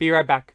Be right back.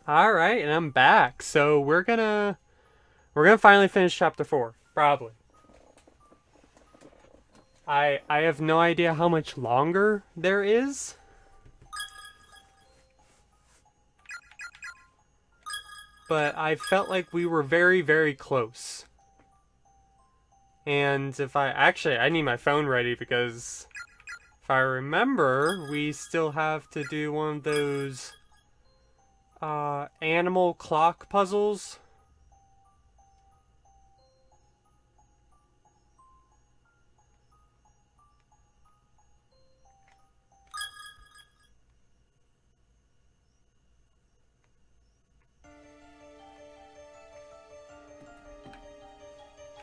All right, and I'm back. So we're gonna finally finish chapter 4, probably. I have no idea how much longer there is. But I felt like we were very, very close. And if I need my phone ready because if I remember, we still have to do one of those animal clock puzzles.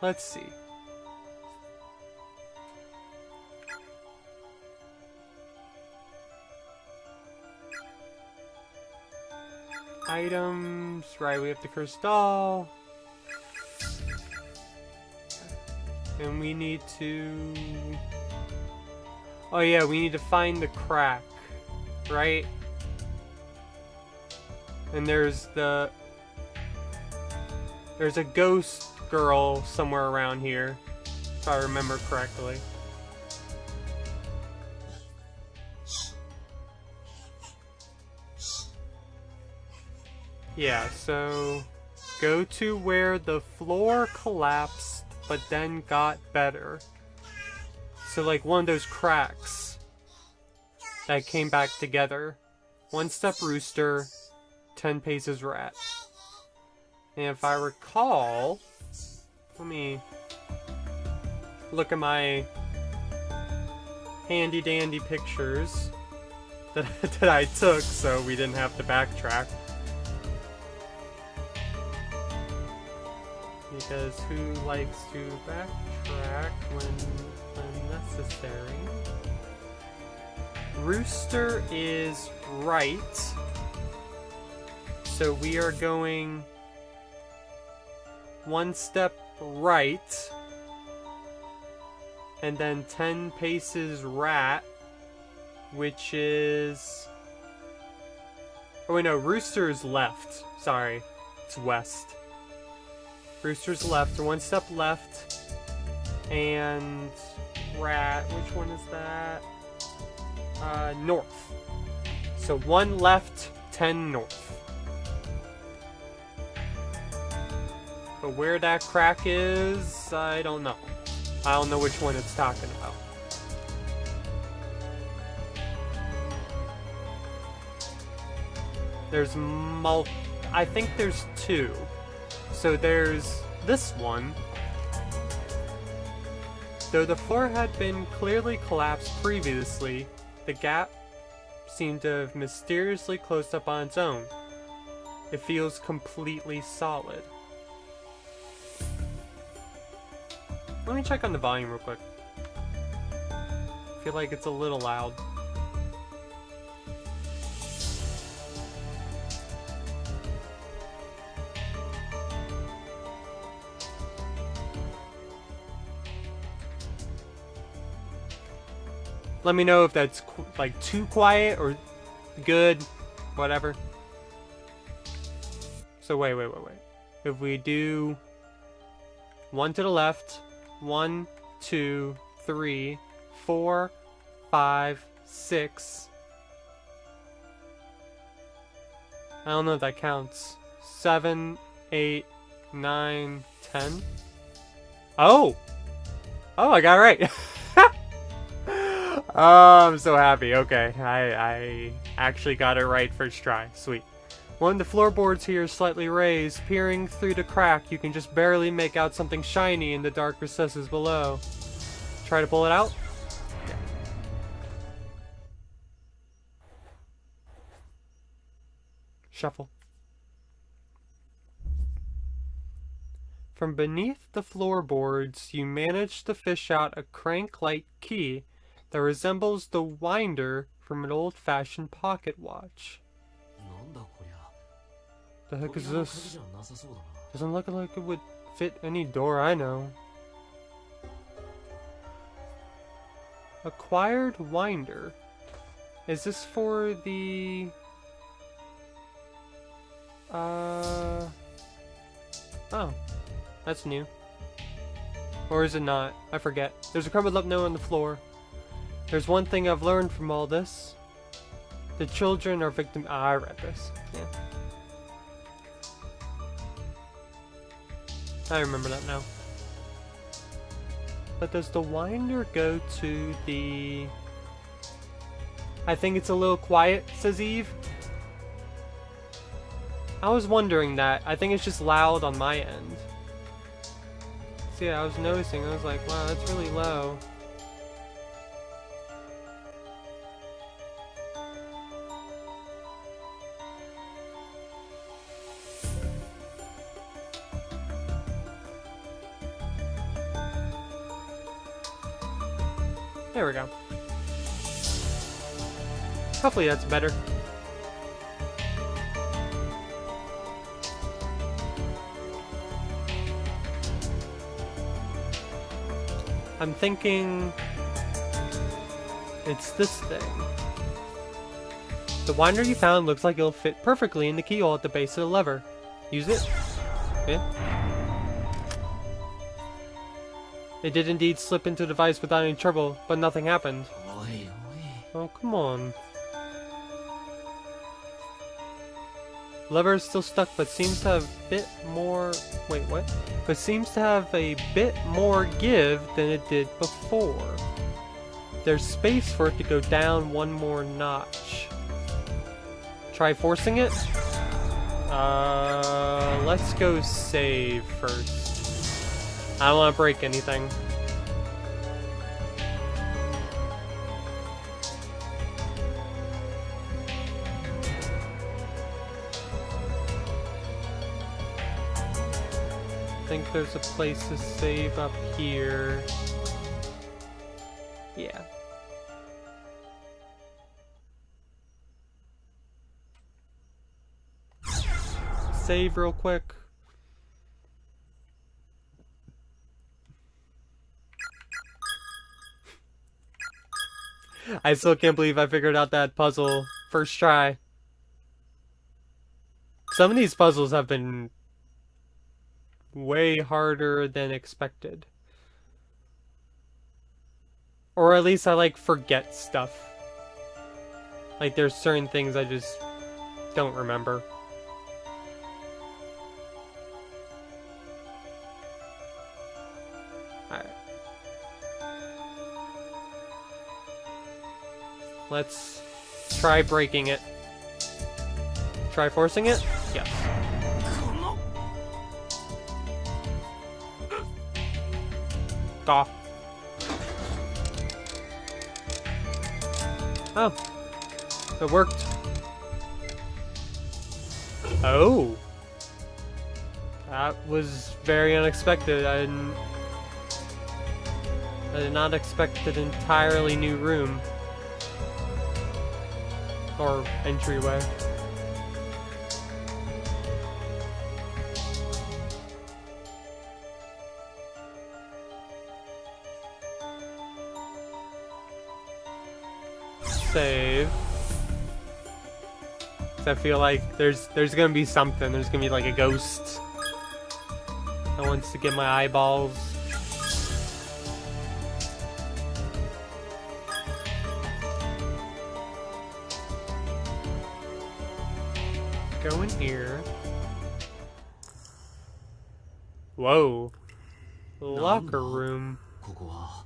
Let's see. Items, right, we have the cursed doll. And we need to... Oh yeah, we need to find the crack, right? And there's a ghost girl somewhere around here, if I remember correctly. Yeah, so go to where the floor collapsed but then got better. So like one of those cracks that came back together. 1 step rooster, 10 paces rat. And if I recall, let me look at my handy dandy pictures that I took so we didn't have to backtrack. Because who likes to backtrack when necessary? Rooster is right. So we are going 1 step right. And then 10 paces rat. Which is... Oh wait, no, Rooster is left. Sorry, it's west. Rooster's left, 1 step left, and rat, which one is that? North. So 1 left, 10 north. But where that crack is, I don't know. I don't know which one it's talking about. There's I think there's 2. So there's this one. Though the floor had been clearly collapsed previously, the gap seemed to have mysteriously closed up on its own. It feels completely solid. Let me check on the volume real quick. I feel like it's a little loud. Let me know if that's like too quiet or good, whatever. So wait. If we do 1 to the left, 1, 2, 3, 4, 5, 6. I don't know if that counts. 7, 8, 9, 10. Oh! Oh, I got it right. Oh, I'm so happy. Okay, I actually got it right first try. Sweet. One of the floorboards here is slightly raised. Peering through the crack, you can just barely make out something shiny in the dark recesses below. Try to pull it out? Yeah. Shuffle. From beneath the floorboards, you manage to fish out a crank-like key that resembles the winder from an old-fashioned pocket watch. The heck is this? Doesn't look like it would fit any door I know. Acquired winder. Is this for the... Oh. That's new. Or is it not? I forget. There's a crumbled up note on the floor. There's one thing I've learned from all this. The children are victim... I read this. Yeah. I remember that now. But does the winder go to the... I think it's a little quiet, says Eve. I was wondering that. I think it's just loud on my end. So yeah, I was noticing. I was like, wow, that's really low. There we go. Hopefully that's better. I'm thinking it's this thing. The winder you found looks like it'll fit perfectly in the keyhole at the base of the lever. Use it. Yeah. It did indeed slip into the device without any trouble, but nothing happened. Oh, come on. Lever is still stuck, but seems to have a bit more... Wait, what? But seems to have a bit more give than it did before. There's space for it to go down one more notch. Try forcing it? Let's go save first. I don't want to break anything. I think there's a place to save up here. Yeah. Save real quick. I still can't believe I figured out that puzzle first try. Some of these puzzles have been way harder than expected. Or at least I like forget stuff. Like there's certain things I just don't remember. Alright. Let's try breaking it. Try forcing it? Yes. Gah. Oh. It worked. Oh. That was very unexpected. I did not expect an entirely new room. Or entryway. Save. 'Cause I feel like there's gonna be something. There's gonna be like a ghost that wants to get my eyeballs. Go in here. Whoa. Locker room. Wow.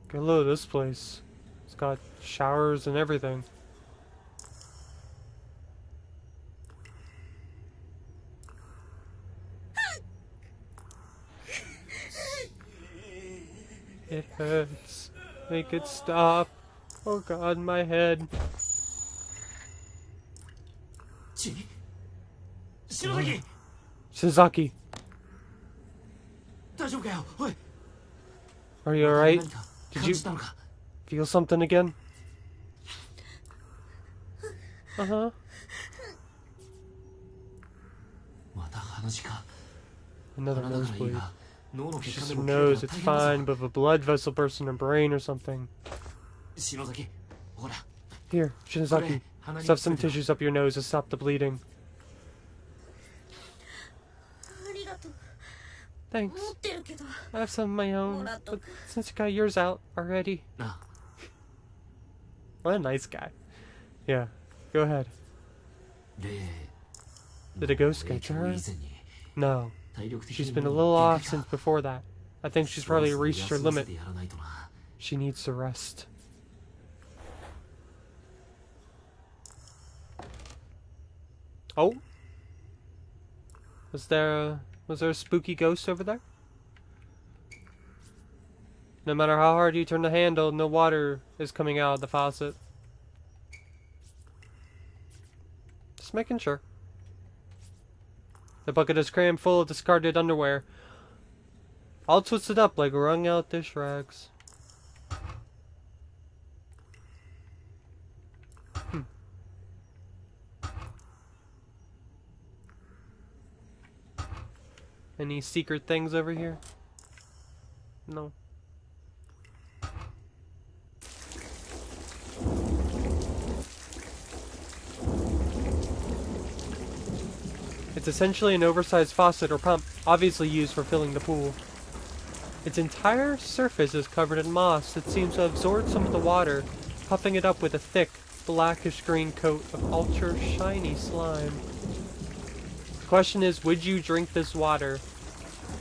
Get a load of this place. It's got showers and everything. It hurts. Make it stop. Oh god, my head. Shizaki. Are you alright? Did you feel something again? Uh-huh. Another nosebleed. It's just her nose, it's fine, but if a blood vessel burst in her brain or something. Here, Shinozaki. Stuff some tissues up your nose to stop the bleeding. Thanks. I have some of my own, but since you got yours out already. What a nice guy. Yeah, go ahead. Did a ghost get to her? No. She's been a little off since before that. I think she's probably reached her limit. She needs to rest. Oh? Was there a spooky ghost over there? No matter how hard you turn the handle, no water is coming out of the faucet. Just making sure. The bucket is crammed full of discarded underwear. All twisted up like wrung out dish rags. Any secret things over here? No. It's essentially an oversized faucet or pump, obviously used for filling the pool. Its entire surface is covered in moss that seems to absorb some of the water, puffing it up with a thick, blackish green coat of ultra shiny slime. The question is, would you drink this water?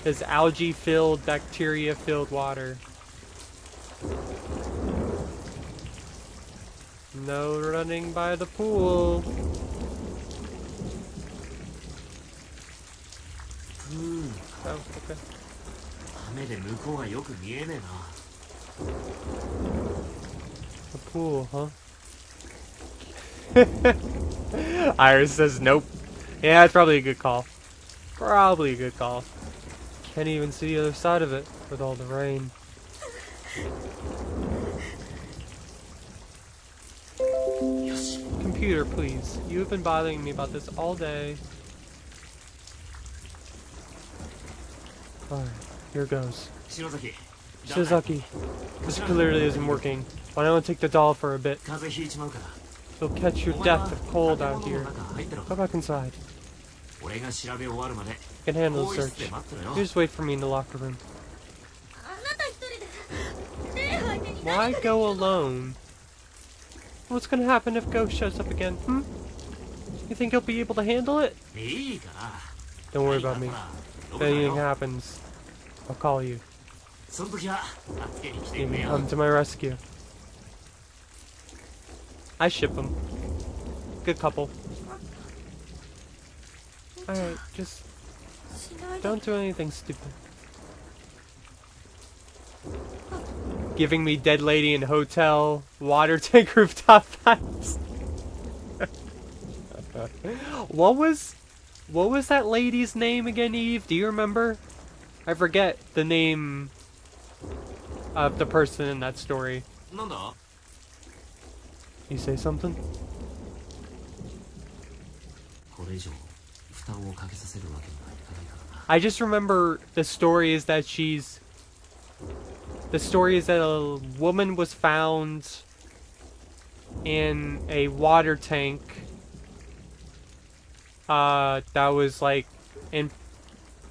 This algae-filled, bacteria-filled water. No running by the pool. Oh, okay. The pool, huh? Iris says nope. Yeah, it's probably a good call. Probably a good call. Can't even see the other side of it with all the rain. Computer, please. You have been bothering me about this all day. Alright, here goes. Shizaki, this clearly isn't working. Why don't I take the doll for a bit? You'll catch your death of cold out here. Go back inside. I can handle the search. You just wait for me in the locker room. Why go alone? What's gonna happen if Ghost shows up again, You think he'll be able to handle it? Don't worry about me. If anything happens, I'll call you. You can come to my rescue. I ship them. Good couple. Alright, just don't do anything stupid. Giving me dead lady in hotel, water tank rooftop vibes. What was that lady's name again, Eve? Do you remember? I forget the name of the person in that story. You say something? I just remember the story is that a woman was found in a water tank that was like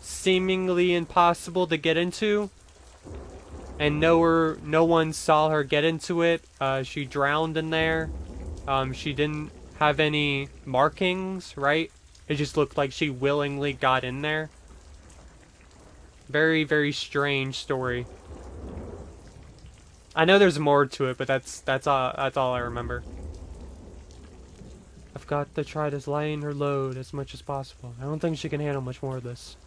seemingly impossible to get into, and no one saw her get into it. She drowned in there. She didn't have any markings, right? It just looked like she willingly got in there. Very, very strange story. I know there's more to it, but that's all I remember. I've got to try to lighten her load as much as possible. I don't think she can handle much more of this.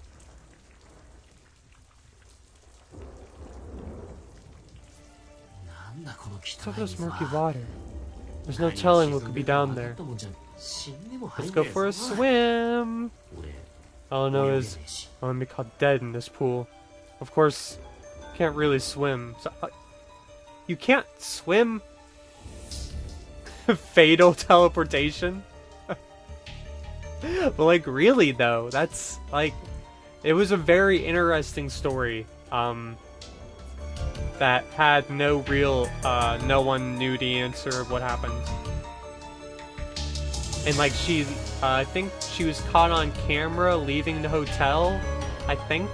What's up with this murky water? There's no telling what could be down there. Let's go for a swim! All I know is I'm gonna be caught dead in this pool. Of course, can't really swim. So, you can't swim? Fatal teleportation? But like, really though, that's like, it was a very interesting story. That had no real, no one knew the answer of what happened. And like I think she was caught on camera leaving the hotel, I think.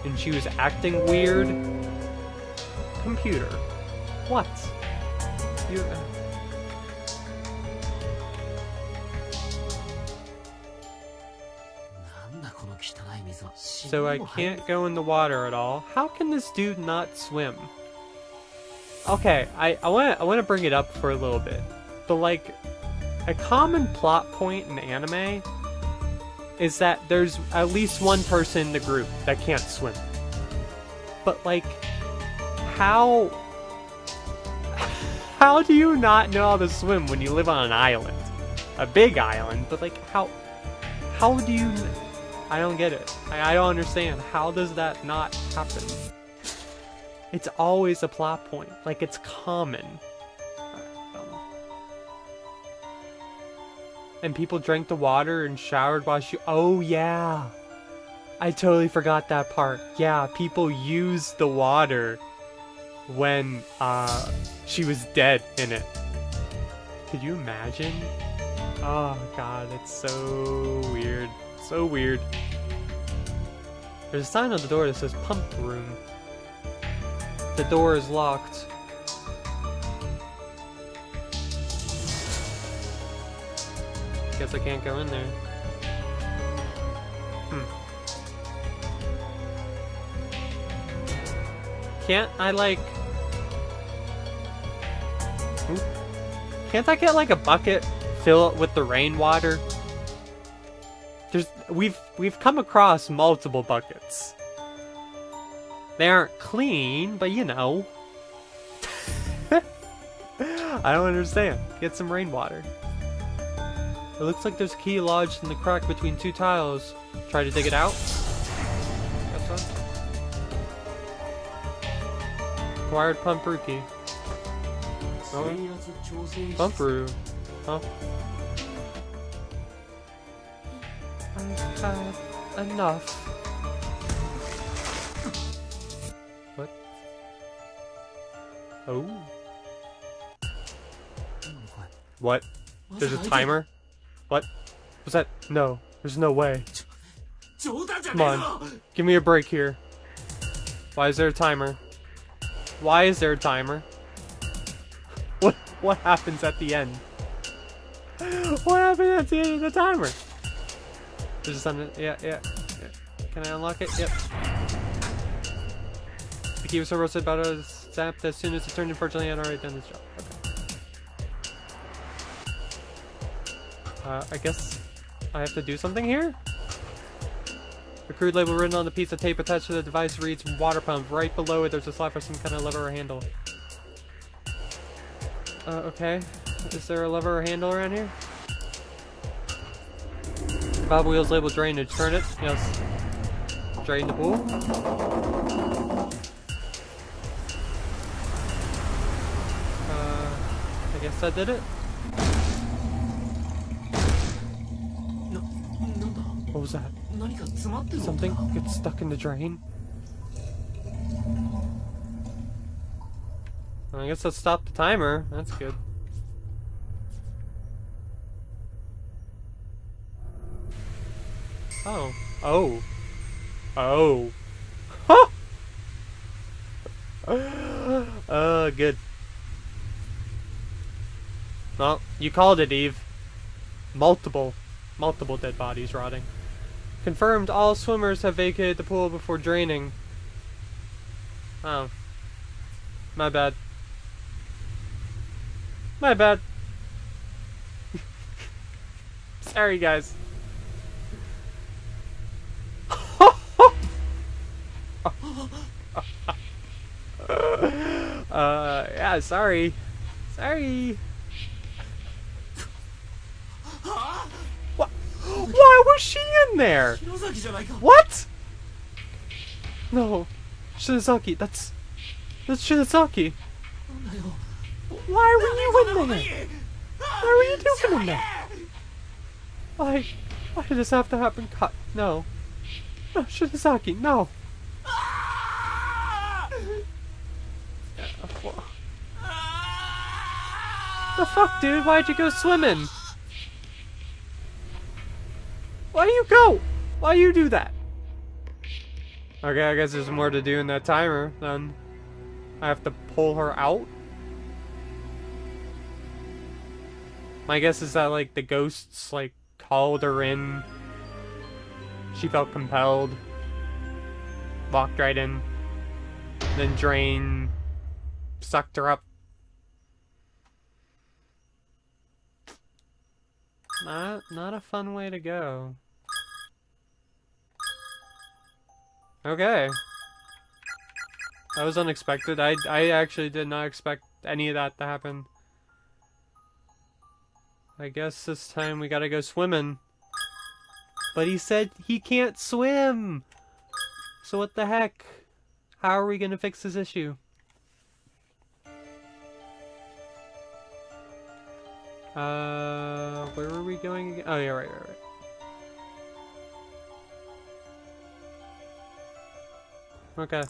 And she was acting weird. Computer. What? You... So I can't go in the water at all. How can this dude not swim? Okay, I want to bring it up for a little bit. But like, a common plot point in anime is that there's at least one person in the group that can't swim. But like, how do you not know how to swim when you live on an island? A big island, but like, how do you... I don't get it. I don't understand. How does that not happen? It's always a plot point. Like, it's common. I don't know. And people drank the water and showered while she... Oh, yeah. I totally forgot that part. Yeah, people used the water when she was dead in it. Could you imagine? Oh, God, it's so weird. So weird. There's a sign on the door that says pump room. The door is locked. Guess I can't go in there. Can't I, like... Ooh. Can't I get, like, a bucket, fill it with the rainwater? We've come across multiple buckets. They aren't clean, but you know. I don't understand. Get some rainwater. It looks like there's a key lodged in the crack between two tiles. Try to dig it out? Guess so. Acquired pumper key. Oh. Pumper. Huh? I've had enough. What? Oh. What? There's a timer? What? Was that? No. There's no way. Come on. Give me a break here. Why is there a timer? Why is there a timer? What happens at the end? What happens at the end of the timer? There's something. Yeah. Can I unlock it? Yep. The key was so roasted about a sap that as soon as it turned, unfortunately, I had already done this job. Okay. I guess I have to do something here? The crude label written on the piece of tape attached to the device reads water pump. Right below it, there's a slot for some kind of lever or handle. Okay. Is there a lever or handle around here? Bob wheels labeled drainage. Turn it. Yes. Drain the pool. I guess that did it. What was that? Something gets stuck in the drain? I guess let's stop the timer. That's good. Oh. Good. Well, you called it, Eve. Multiple dead bodies rotting. Confirmed all swimmers have vacated the pool before draining. Oh. My bad. My bad. Sorry, guys. Yeah, sorry. Sorry. What? Why was she in there? What? No. Shinozaki, that's Shinozaki. Why were you in there? Why were you doing in there? Why did this have to happen? Cut. No. No, Shinozaki, no. The fuck, dude? Why'd you go swimming? Why do you go? Why you do that? Okay, I guess there's more to do in that timer. Then I have to pull her out. My guess is that, like, the ghosts, like, called her in. She felt compelled. Walked right in. Then Drain sucked her up. Not a fun way to go. Okay. That was unexpected. I actually did not expect any of that to happen. I guess this time we gotta go swimming. But he said he can't swim! So what the heck? How are we gonna fix this issue? Where were we going again? Oh yeah, right. Okay.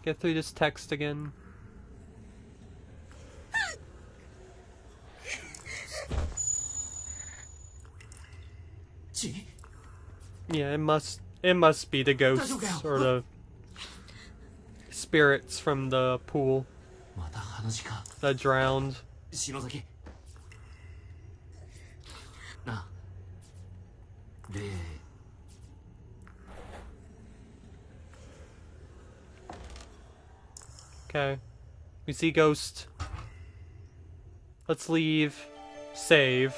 Get through this text again. Yeah, it must be the ghosts or the spirits from the pool that drowned. Okay. We see ghost. Let's leave. Save.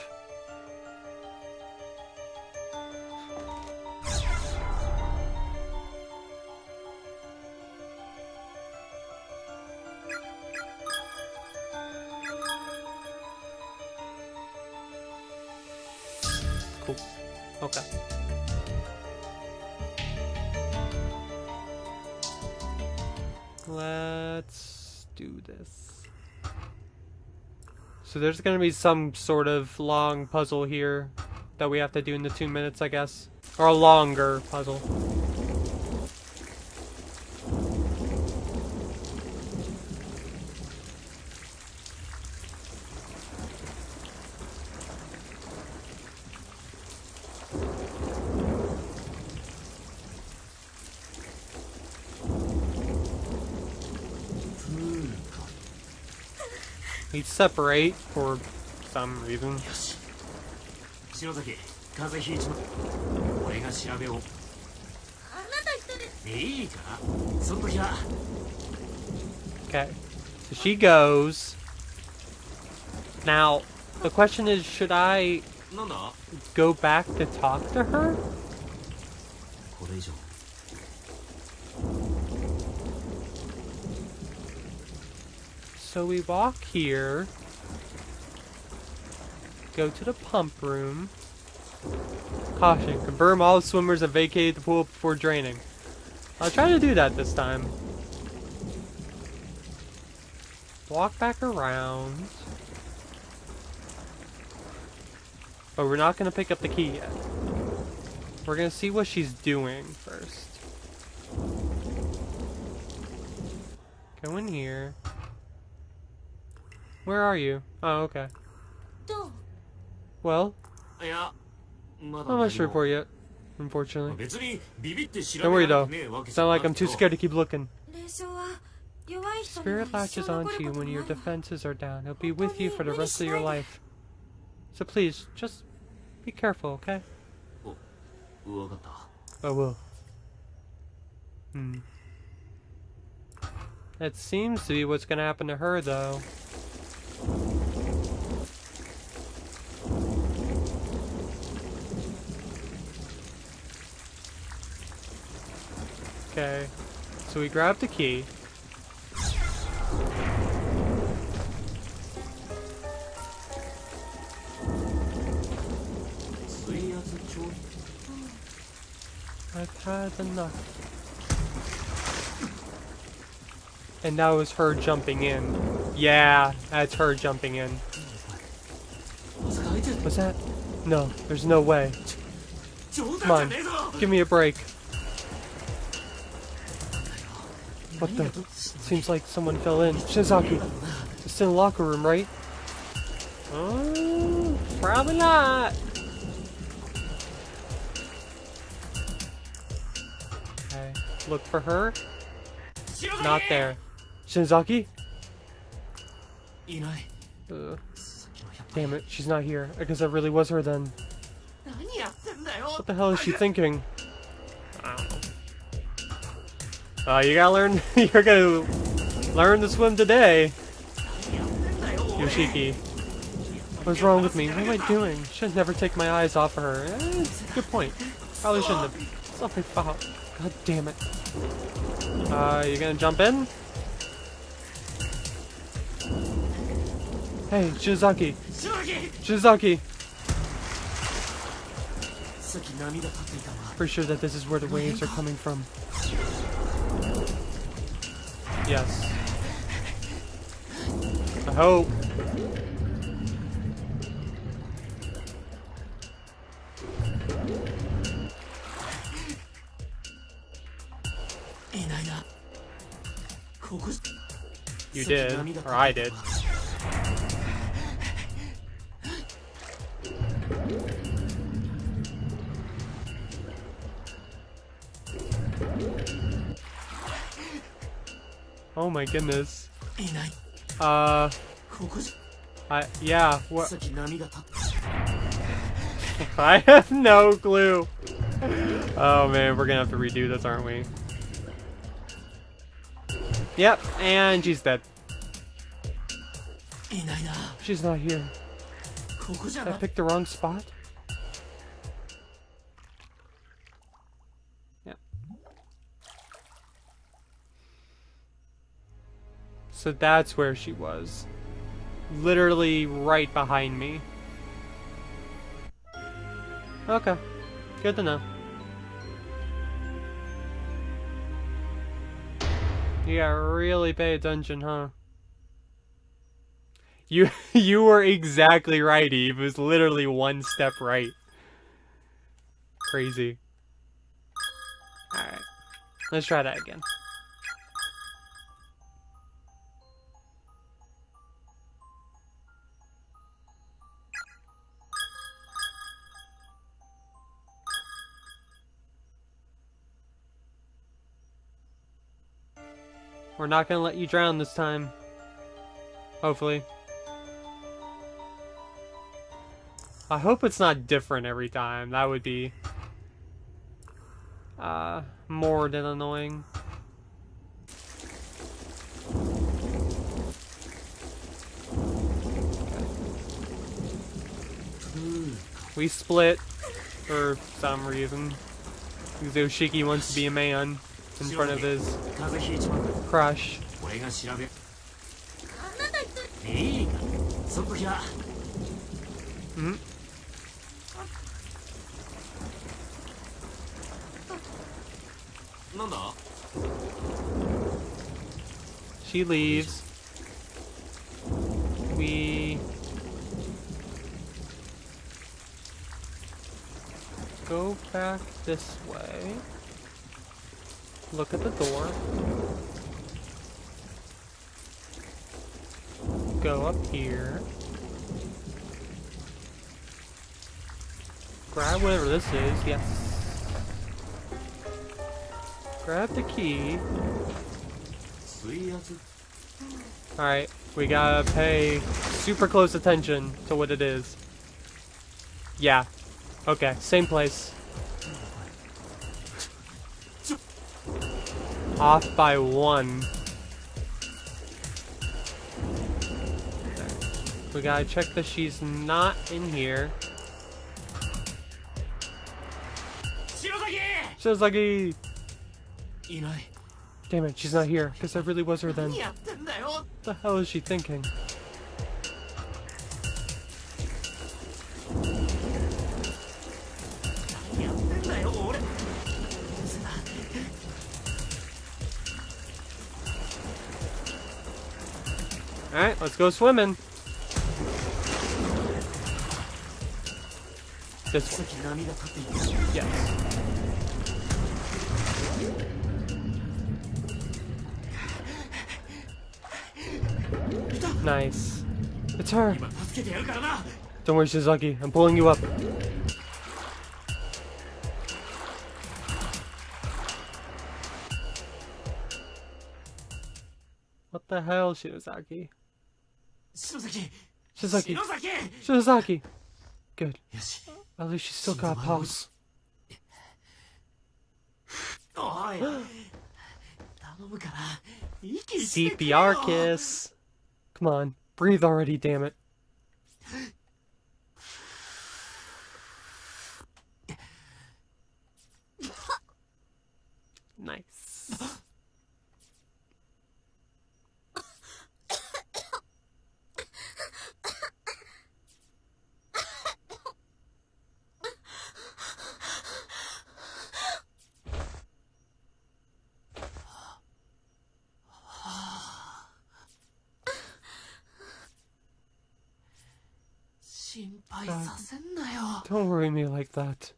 Cool. Okay. Let's do this. So there's gonna be some sort of long puzzle here that we have to do in the 2 minutes, I guess. Or a longer puzzle. We separate for some reason. Okay, so she goes. Now, the question is, should I go back to talk to her? So we walk here, go to the pump room. Caution, confirm all swimmers have vacated the pool before draining. I'll try to do that this time. Walk back around. But we're not going to pick up the key yet. We're going to see what she's doing first. Go in here. Where are you? Oh, okay. Well, not much to report yet, unfortunately. Don't worry though, it's not like I'm too scared to keep looking. Spirit latches onto you when your defenses are down. It'll be with you for the rest of your life. So please, just be careful, okay? I will. That seems to be what's gonna happen to her though. Okay, so we grab the key. I've had enough. And that was her jumping in. Yeah, that's her jumping in. What's that? No, there's no way. Come on, give me a break. What the? Seems like someone fell in. Shinzaki, it's still in the locker room, right? Probably not. Okay, look for her. Not there. Shinzaki? Damn it, she's not here. I guess that really was her then. What the hell is she thinking? I don't know. You gotta learn. You're gonna learn to swim today, Yoshiki. What's wrong with me? What am I doing? Should never take my eyes off of her. Good point. Probably shouldn't have. It's not my fault. God damn it. You gonna jump in? Hey, Shizaki. Shizaki. Pretty sure that this is where the waves are coming from. Yes. I hope. You did, or I did. Oh my goodness. Yeah, what? I have no clue. Oh man, we're gonna have to redo this, aren't we? Yep, and she's dead. She's not here. Did I pick the wrong spot? Yep. So that's where she was. Literally right behind me. Okay. Good to know. You gotta really pay attention, huh? You were exactly right, Eve. It was literally one step right. Crazy. Alright. Let's try that again. We're not gonna let you drown this time. Hopefully. I hope it's not different every time. That would be more than annoying. We split for some reason. Because Yoshiki wants to be a man in front of his crush. Mm-hmm. She leaves. We go back this way. Look at the door. Go up here. Grab whatever this is. Yes. Grab the key. Alright, we gotta pay super close attention to what it is. Yeah. Okay, same place. Off by 1. We gotta check that she's not in here. Shizaki! Damn it, she's not here, because I really was her then. What the hell is she thinking? Alright, let's go swimming. This one. Yes. Nice. It's her. Don't worry, Shizaki. I'm pulling you up. What the hell, Shizaki? Shizaki. Shizaki. Good. At least she's still got a pulse. CPR kiss. Come on, breathe already, damn it. Nice. God, don't worry me like that.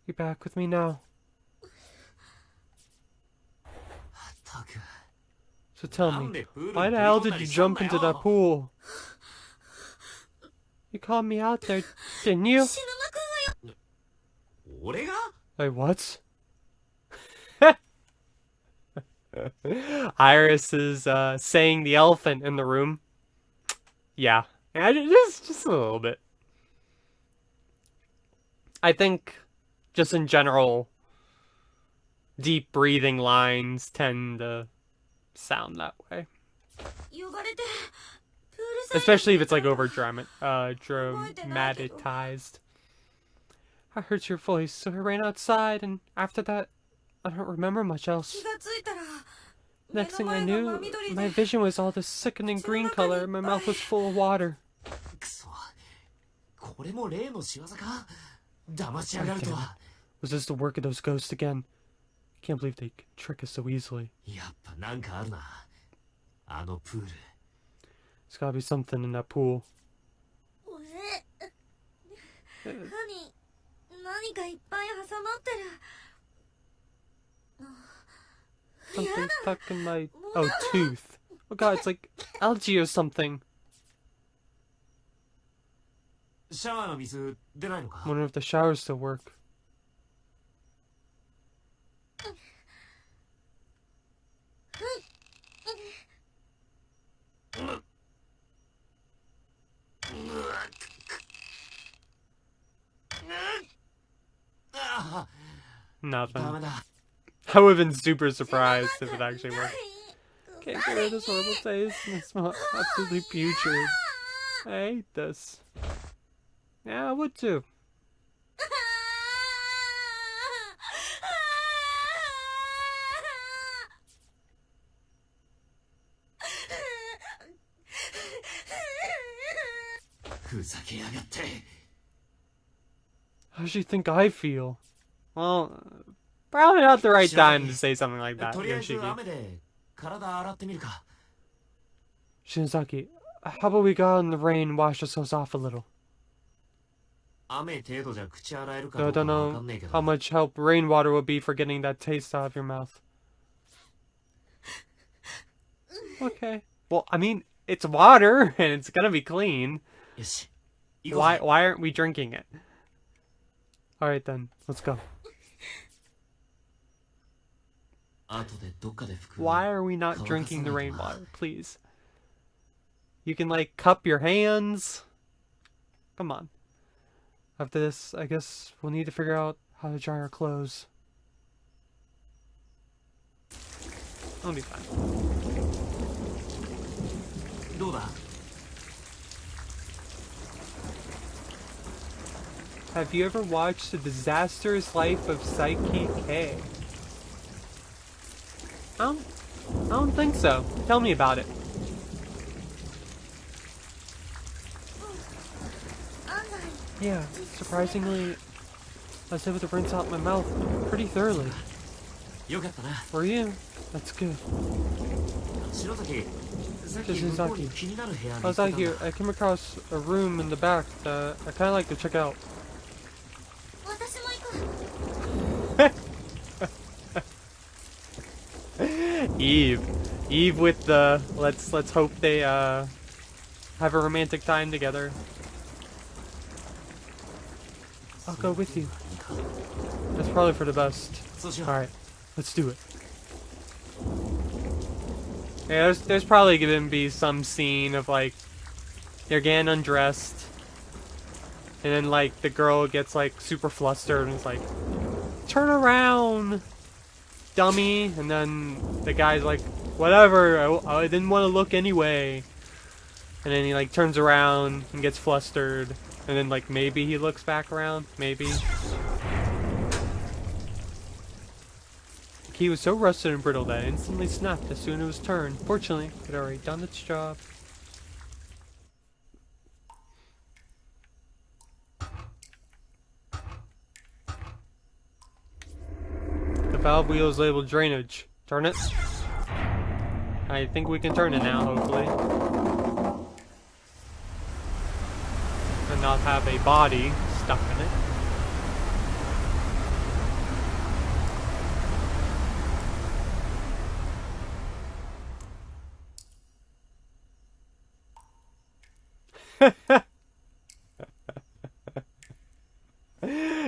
You back with me now? So tell me, why the hell did you jump into that pool? You called me out there, didn't you? Wait, what? Iris is saying the elephant in the room. Yeah, just a little bit. I think, just in general, deep breathing lines tend to sound that way. Especially if it's like over dramatized. I heard your voice, so I ran outside, and after that, I don't remember much else. Next thing I knew, my vision was all this sickening green color, and my mouth was full of water. Was this the work of those ghosts again? I can't believe they can trick us so easily. There's gotta be something in that pool. Something stuck in my... Oh, tooth. Oh god, it's like algae or something. Wonder if the showers still work. Nothing. I would have been super surprised if it actually worked. Can't get rid of this horrible taste and it smells absolutely putrid. I hate this. Yeah, I would too. How does she think I feel? Well, probably not the right time to say something like that, Yoshiki. Shinzaki, how about we go out in the rain and wash ourselves off a little? I don't know how much help rainwater will be for getting that taste out of your mouth. Okay. Well, I mean, it's water, and it's gonna be clean. Why aren't we drinking it? Alright then, let's go. Why are we not drinking the rainwater, please? You can, like, cup your hands. Come on. After this, I guess we'll need to figure out how to dry our clothes. I'll be fine. Have you ever watched The Disastrous Life of Psyche K? I don't think so. Tell me about it. Yeah, surprisingly, I was able to rinse out my mouth pretty thoroughly. For you, that's good. Shizaki, I was out here, I came across a room in the back that I kinda like to check out. Eve with the let's hope they have a romantic time together. I'll go with you. That's probably for the best. Alright, let's do it. Yeah, there's probably gonna be some scene of like they're getting undressed and then like the girl gets like super flustered and is like, turn around, dummy, and then the guy's like, whatever, I didn't want to look anyway. And then he like turns around and gets flustered, and then like maybe he looks back around, maybe. The key was so rusted and brittle that it instantly snapped as soon as it was turned. Fortunately, it had already done its job. The valve wheel is labeled drainage. Darn it. I think we can turn it now, hopefully. And not have a body stuck in it.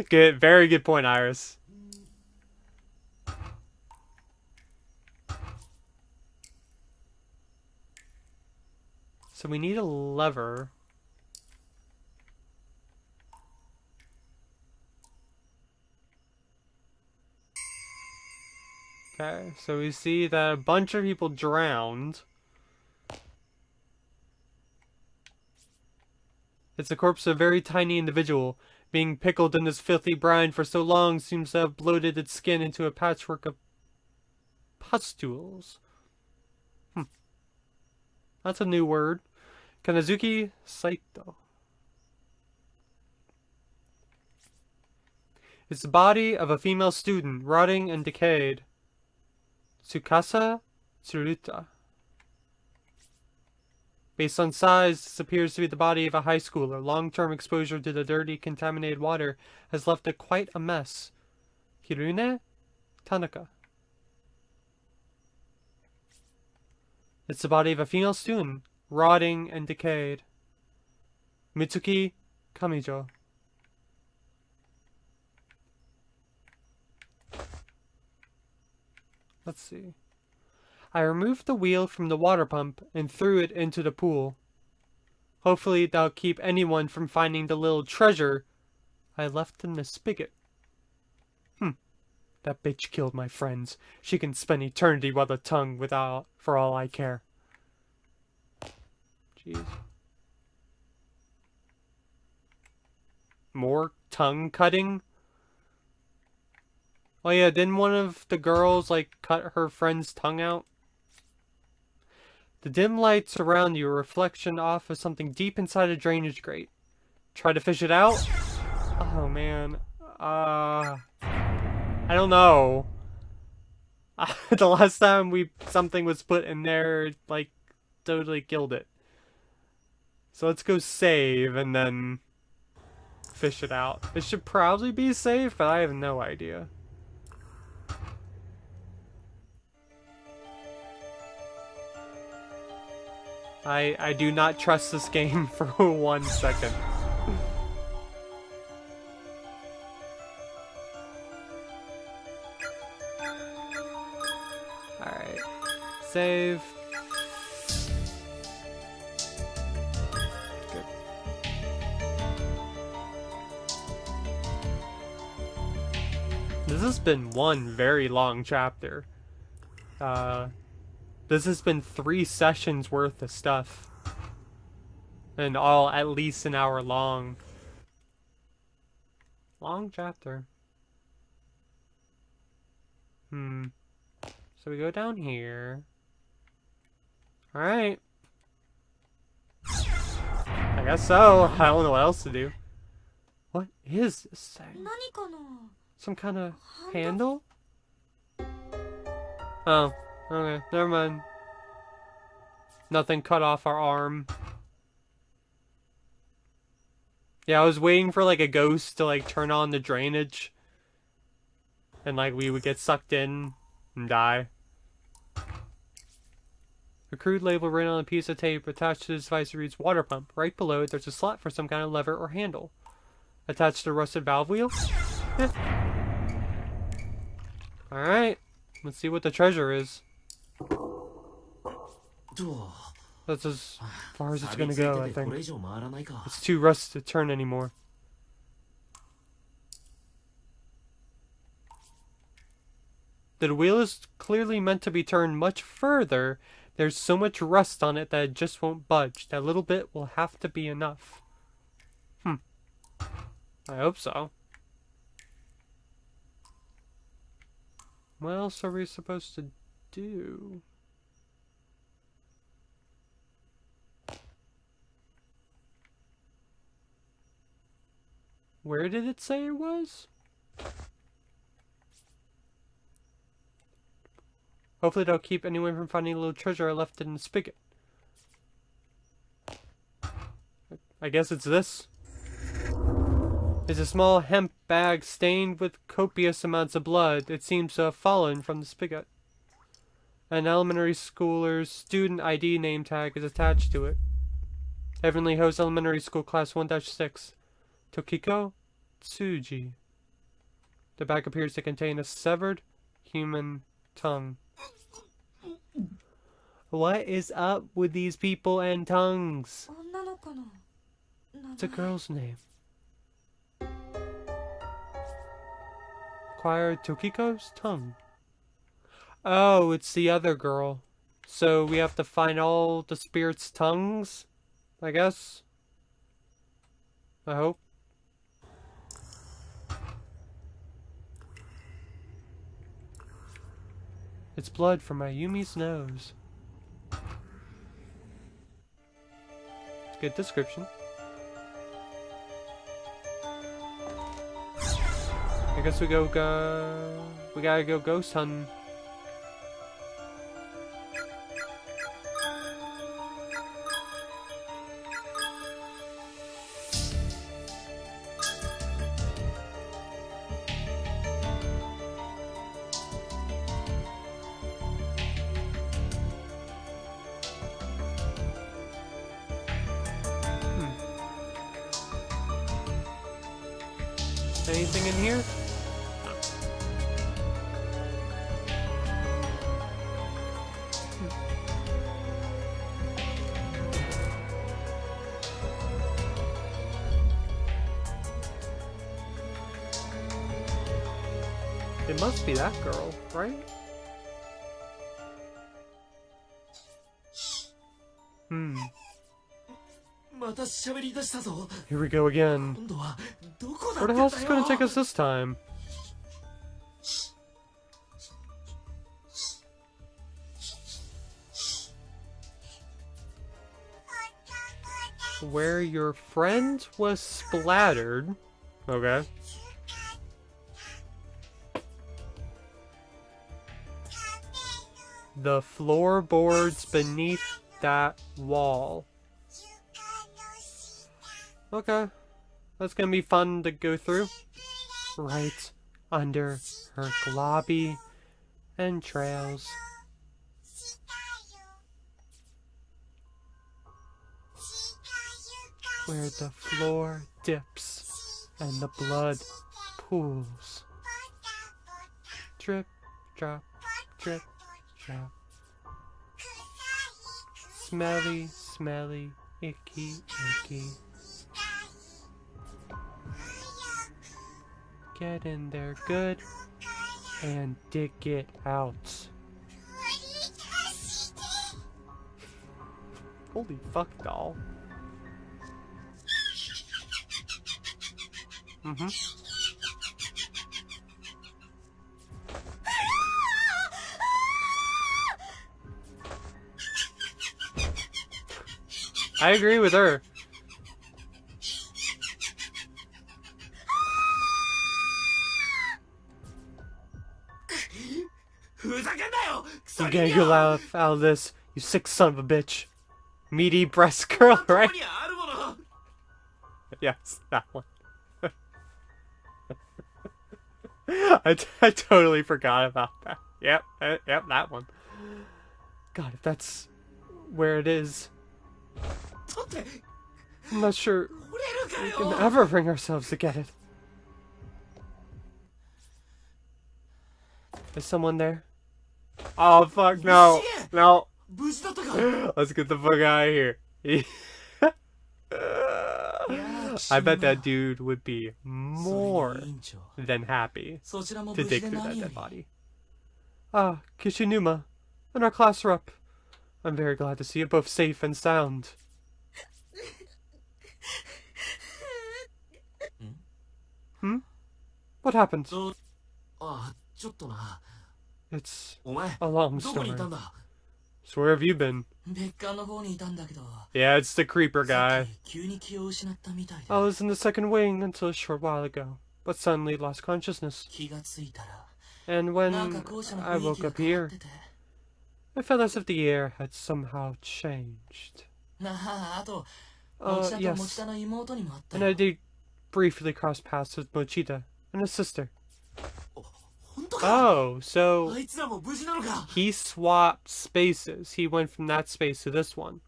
Good, very good point, Iris. So we need a lever. Okay, so we see that a bunch of people drowned. It's the corpse of a very tiny individual. Being pickled in this filthy brine for so long seems to have bloated its skin into a patchwork of pustules. That's a new word. Kanazuki Saito. It's the body of a female student, rotting and decayed. Tsukasa Tsuruta. Based on size, this appears to be the body of a high schooler. Long-term exposure to the dirty, contaminated water has left it quite a mess. Hirune Tanaka. It's the body of a female student, rotting and decayed. Mitsuki Kamijo. Let's see. I removed the wheel from the water pump and threw it into the pool. Hopefully that'll keep anyone from finding the little treasure I left in the spigot. That bitch killed my friends. She can spend eternity with a tongue without, for all I care. Jeez. More tongue cutting? Oh yeah, didn't one of the girls, like, cut her friend's tongue out? The dim lights around you are a reflection off of something deep inside a drainage grate. Try to fish it out? Oh man. I don't know. The last time something was put in there, like, totally killed it. So let's go save and then fish it out. It should probably be safe, but I have no idea. I do not trust this game for 1 second. Alright. Save. Good. This has been one very long chapter. This has been 3 sessions worth of stuff. And all at least an hour long. Long chapter. So we go down here. Alright. I guess so. I don't know what else to do. What is this thing? Some kind of handle? Oh. Okay, never mind. Nothing cut off our arm. Yeah, I was waiting for like a ghost to like turn on the drainage. And like we would get sucked in and die. A crude label written on a piece of tape attached to this device reads water pump. Right below it there's a slot for some kind of lever or handle. Attached to a rusted valve wheel? Yeah. Alright. Let's see what the treasure is. That's as far as it's gonna go, I think. It's too rusty to turn anymore. The wheel is clearly meant to be turned much further. There's so much rust on it that it just won't budge. That little bit will have to be enough. I hope so. What else are we supposed to do? Where did it say it was? Hopefully they'll keep anyone from finding a little treasure I left in the spigot. I guess it's this. It's a small hemp bag stained with copious amounts of blood. It seems to have fallen from the spigot. An elementary schooler's student ID name tag is attached to it. Heavenly Host Elementary School Class 1-6. Tokiko Tsuji. The bag appears to contain a severed human tongue. What is up with these people and tongues? It's a girl's name. Acquired Tokiko's tongue. Oh, it's the other girl. So we have to find all the spirits' tongues, I guess. I hope. It's blood from Mayumi's nose. Good description. I guess we gotta go ghost hunting. Anything in here? It must be that girl, right? Here we go again. Where the hell is this going to take us this time? Where your friend was splattered. Okay. The floorboards beneath that wall. Okay. That's gonna be fun to go through. Right under her globby entrails. Where the floor dips and the blood pools. Drip, drop, drip, drop. Smelly, smelly, icky, icky. Get in there good and dig it out. Holy fuck, doll. I agree with her. You can't get out of this, you sick son of a bitch. Meaty breast girl, right? Yes, that one. I totally forgot about that. Yep, that one. God, if that's where it is. I'm not sure we can ever bring ourselves to get it. Is someone there? Oh fuck no. No. Let's get the fuck out of here. I bet that dude would be more than happy to dig through that dead body. Ah, Kishinuma and our class rep. I'm very glad to see you both safe and sound. What happened? It's a long story. So where have you been? Yeah, it's the creeper guy. I was in the second wing until a short while ago, but suddenly lost consciousness. And when I woke up here, I felt as if the air had somehow changed. Yes. And I did briefly cross paths with Mochita and his sister. Oh, so he swapped spaces. He went from that space to this one.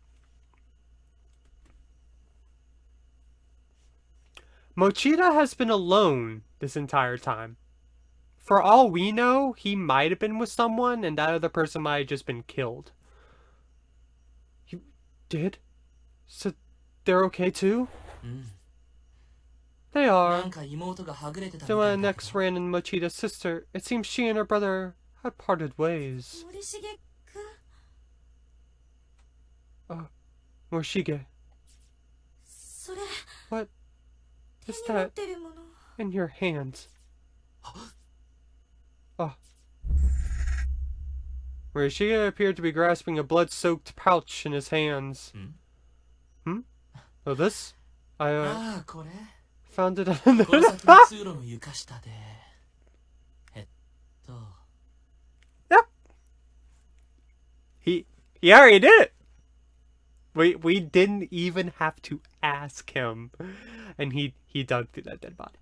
Mochita has been alone this entire time. For all we know, he might have been with someone, and that other person might have just been killed. You did? So they're okay too? They are. So when I next ran into Mochita's sister, it seems she and her brother had parted ways. Morishige. What is that in your hands? Oh. Morishige appeared to be grasping a blood-soaked pouch in his hands. Oh, this? I found it on the... Yep. He already did it. We didn't even have to ask him, and he dug through that dead body.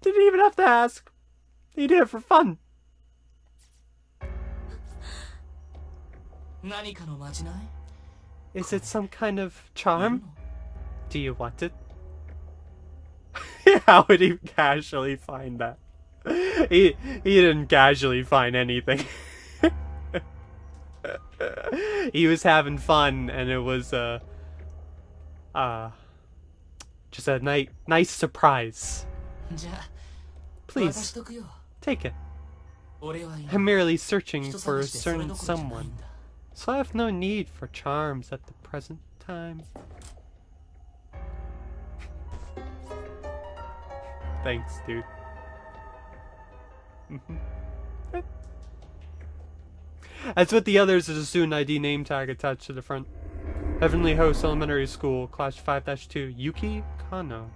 Didn't even have to ask. He did it for fun. Is it some kind of charm? Do you want it? How would he casually find that? He didn't casually find anything. He was having fun, and it was just a nice surprise. Please take it. I'm merely searching for a certain someone, so I have no need for charms at the present time. Thanks, dude. As with the others, there's a student ID name tag attached to the front. Heavenly Host Elementary School, Class 5-2, Yuki Kano.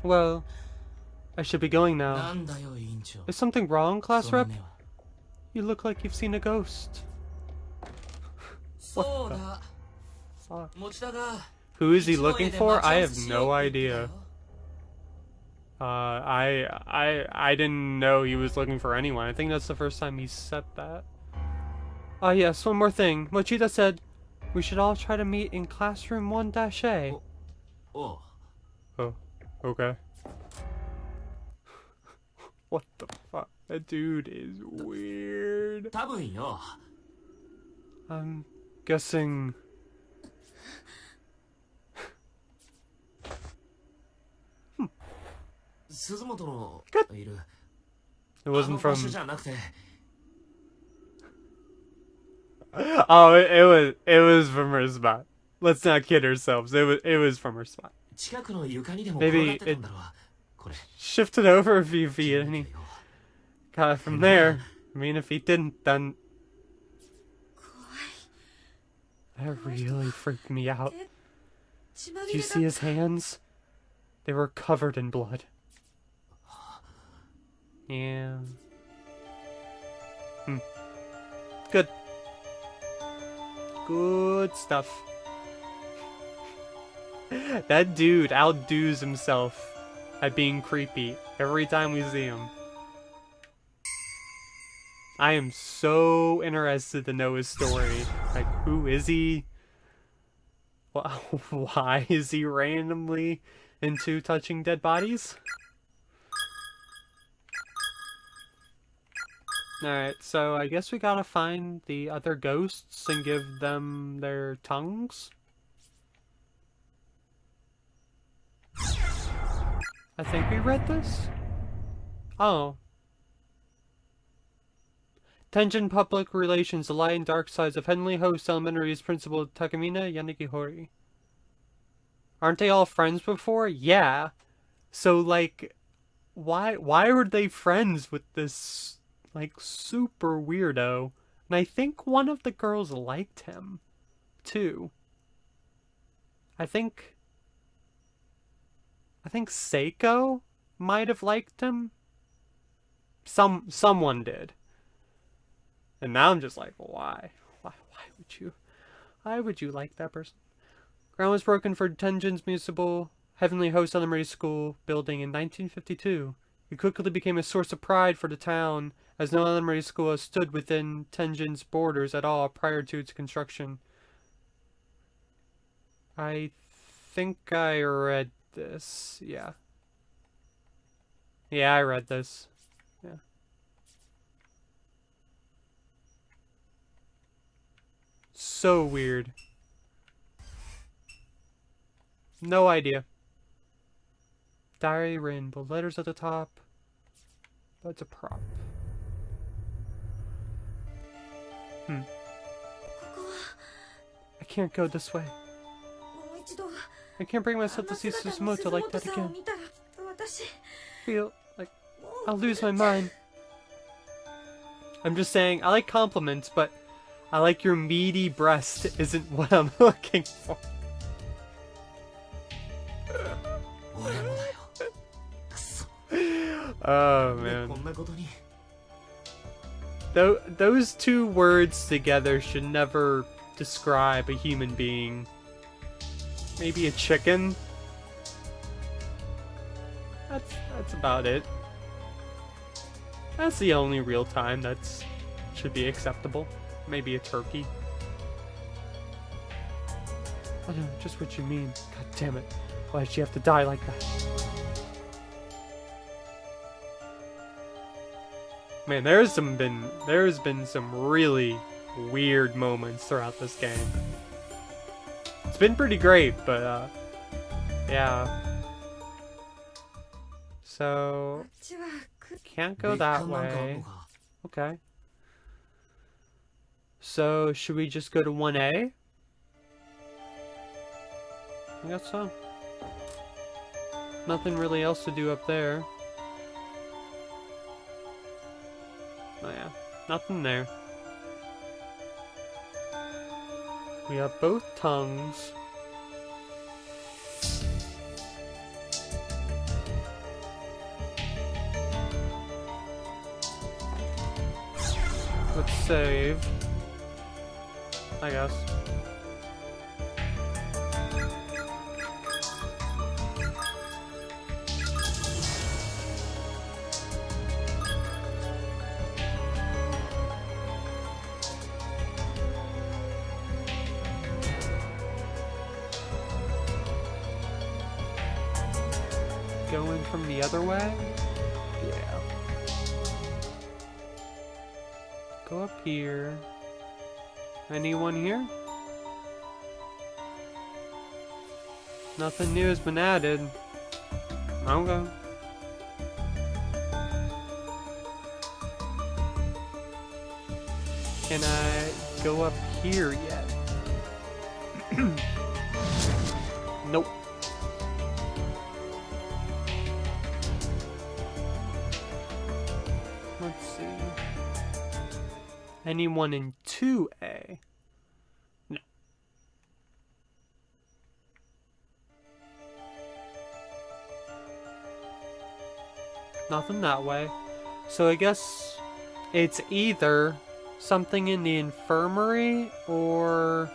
Well, I should be going now. Is something wrong, class rep? You look like you've seen a ghost. What the fuck? Who is he looking for? I have no idea. I didn't know he was looking for anyone. I think that's the first time he said that. Yes, one more thing. Mochita said we should all try to meet in classroom 1-A. Oh, okay. What the fuck? That dude is weird. I'm guessing... Good. It wasn't from... Oh, it was from her spot. Let's not kid ourselves. It was from her spot. Maybe it shifted over if he any got it from there. I mean, if he didn't, then that really freaked me out. Do you see his hands? They were covered in blood. Yeah. Good. Good stuff. That dude outdoes himself at being creepy every time we see him. I am so interested to know his story. Like, who is he? Why is he randomly into touching dead bodies? Alright, so I guess we gotta find the other ghosts and give them their tongues? I think we read this? Oh. Tenjin Public Relations, The Light and Dark Sides of Heavenly Host Elementary's Principal Takamina Yanagihori. Aren't they all friends before? Yeah. So, like, why were they friends with this, like, super weirdo? And I think one of the girls liked him, too. I think Seiko might have liked him. Someone did. And now I'm just like, why? Why would you like that person? Ground was broken for Tenjin's Municipal Heavenly Host Elementary School building in 1952. It quickly became a source of pride for the town, as no elementary school has stood within Tenjin's borders at all prior to its construction. I think I read this. Yeah. Yeah, I read this. Yeah. So weird. No idea. Diary written, bold letters at the top. But it's a prop. I can't go this way. I can't bring myself to see Susumoto like that again. Feel like I'll lose my mind. I'm just saying, I like compliments, but I like your meaty breast isn't what I'm looking for. Oh man. Those two words together should never describe a human being. Maybe a chicken? That's about it. That's the only real time that's should be acceptable. Maybe a turkey. I know just what you mean. God damn it. Why did she have to die like that? Man, there's been some really weird moments throughout this game. It's been pretty great, but yeah. So can't go that way. Okay. So should we just go to 1A? I guess so. Nothing really else to do up there. Oh yeah, nothing there. We have both tongues. Let's save, I guess. Going from the other way? Yeah. Go up here. Anyone here? Nothing new has been added. Okay. Can I go up here yet? Nope. Let's see. Anyone in 2A? No. Nothing that way. So I guess it's either something in the infirmary or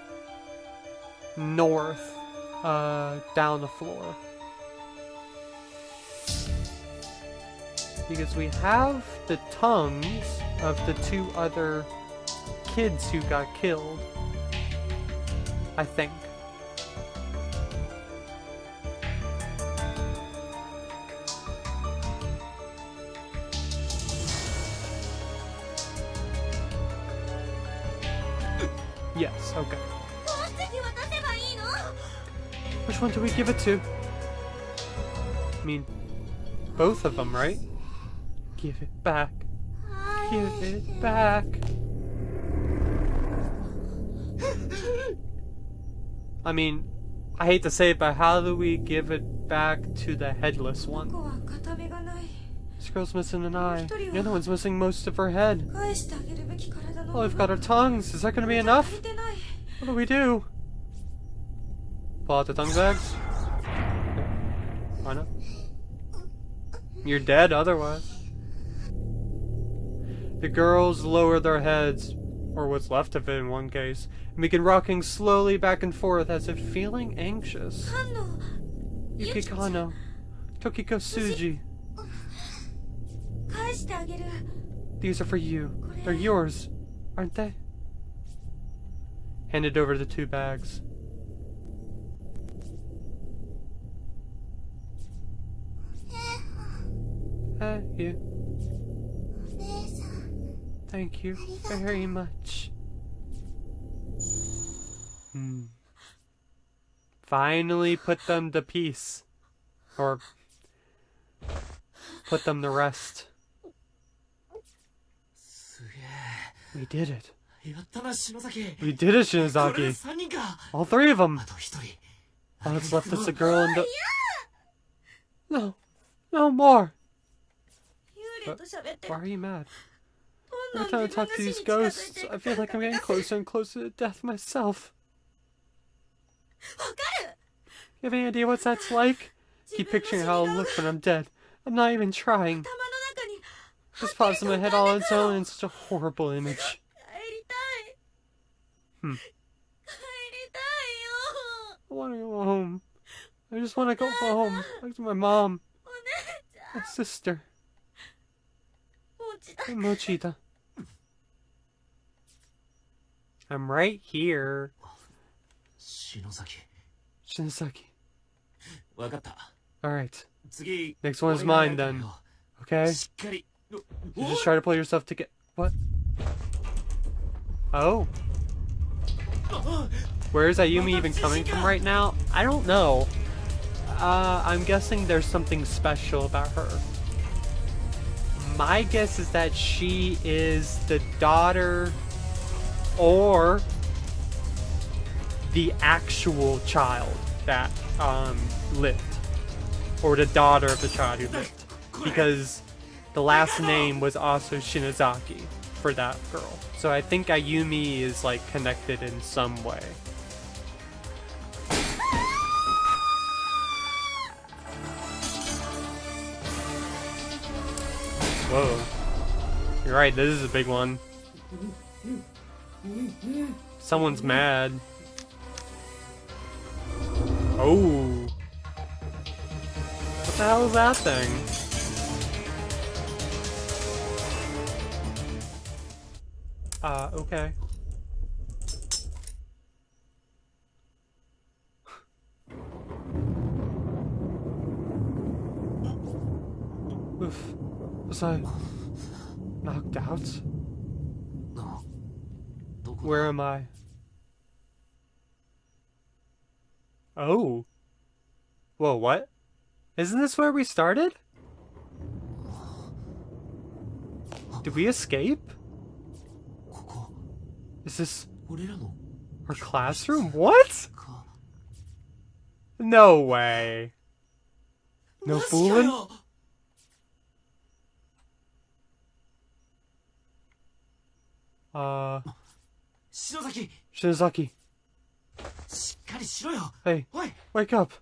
north, down the floor. Because we have the tongues of the two other kids who got killed. I think. Yes, okay. Which one do we give it to? I mean, both of them, right? Give it back. Give it back. I mean, I hate to say it, but how do we give it back to the headless one? This girl's missing an eye. The other one's missing most of her head. Oh, we've got our tongues. Is that going to be enough? What do we do? Pull out the tongue bags? Okay. Why not? You're dead otherwise. The girls lower their heads, or what's left of it in one case, and begin rocking slowly back and forth as if feeling anxious. Yuki Kano, Tokiko Tsuji. These are for you. They're yours, aren't they? Handed over the 2 bags. You. Thank you very much. Finally put them to peace. Or put them to rest. We did it. We did it, Shinozaki. All 3 of them. All that's left is the girl and the... No. No more. Why are you mad? Every time I talk to these ghosts, I feel like I'm getting closer and closer to death myself. You have any idea what that's like? Keep picturing how I'll look when I'm dead. I'm not even trying. This pops in my head all on its own and it's such a horrible image. I want to go home. I just want to go home. Back to my mom. My sister. Mochita. I'm right here. Shinozaki. Alright. Next one's mine then. Okay? You just try to pull yourself to get... What? Oh. Where is Ayumi even coming from right now? I don't know. I'm guessing there's something special about her. My guess is that she is the daughter or the actual child that lived. Or the daughter of the child who lived. Because the last name was also Shinozaki for that girl. So I think Ayumi is like connected in some way. Whoa. You're right, this is a big one. Someone's mad. Oh. What the hell is that thing? Okay. Oof. Was I knocked out? Where am I? Oh. Whoa, what? Isn't this where we started? Did we escape? Is this our classroom? What? No way. No fooling? Shinozaki. Hey, wake up.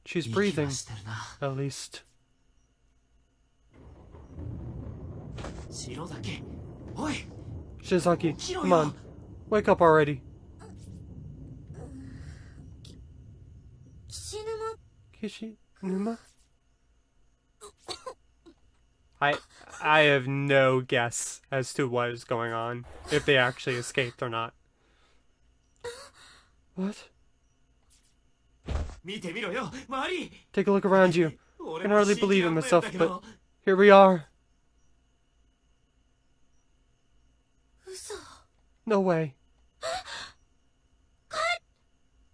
She's breathing, at least. Shinozaki, come on. Wake up already. Kishinuma? I have no guess as to what is going on, if they actually escaped or not. What? Take a look around you. I can hardly believe it myself, but here we are. No way.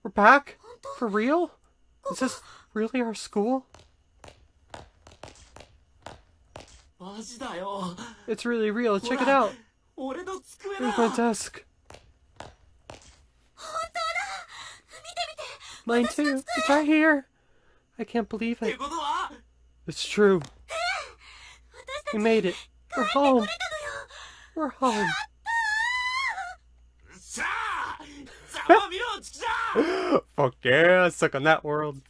We're back? For real? Is this really our school? It's really real. Check it out. Here's my desk. Mine too. It's right here. I can't believe it. It's true. We made it. We're home. We're home. Fuck yeah, suck on that world.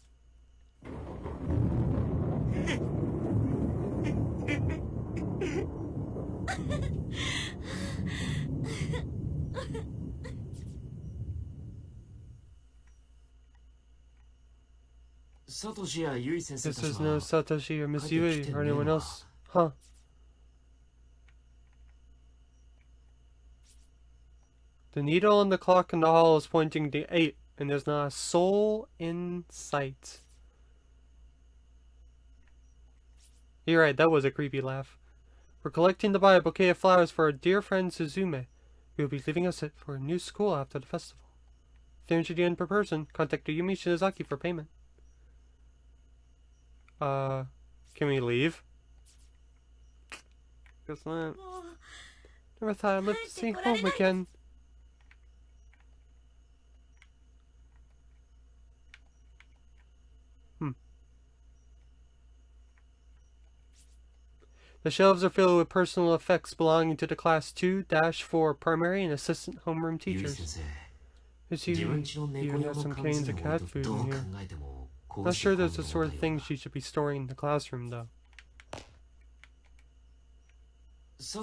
This is no Satoshi or Miss Yui or anyone else. Huh. The needle on the clock in the hall is pointing to 8, and there's not a soul in sight. You're right, that was a creepy laugh. We're collecting to buy a bouquet of flowers for our dear friend Suzume, who will be leaving us for a new school after the festival. 300 yen per person. Contact Yumi Shinozaki for payment. Can we leave? Guess not. Never thought I'd live to see home again. The shelves are filled with personal effects belonging to the class 2-4 primary and assistant homeroom teachers. It's even has some cans of cat food in here. Not sure that's the sort of things you should be storing in the classroom, though. But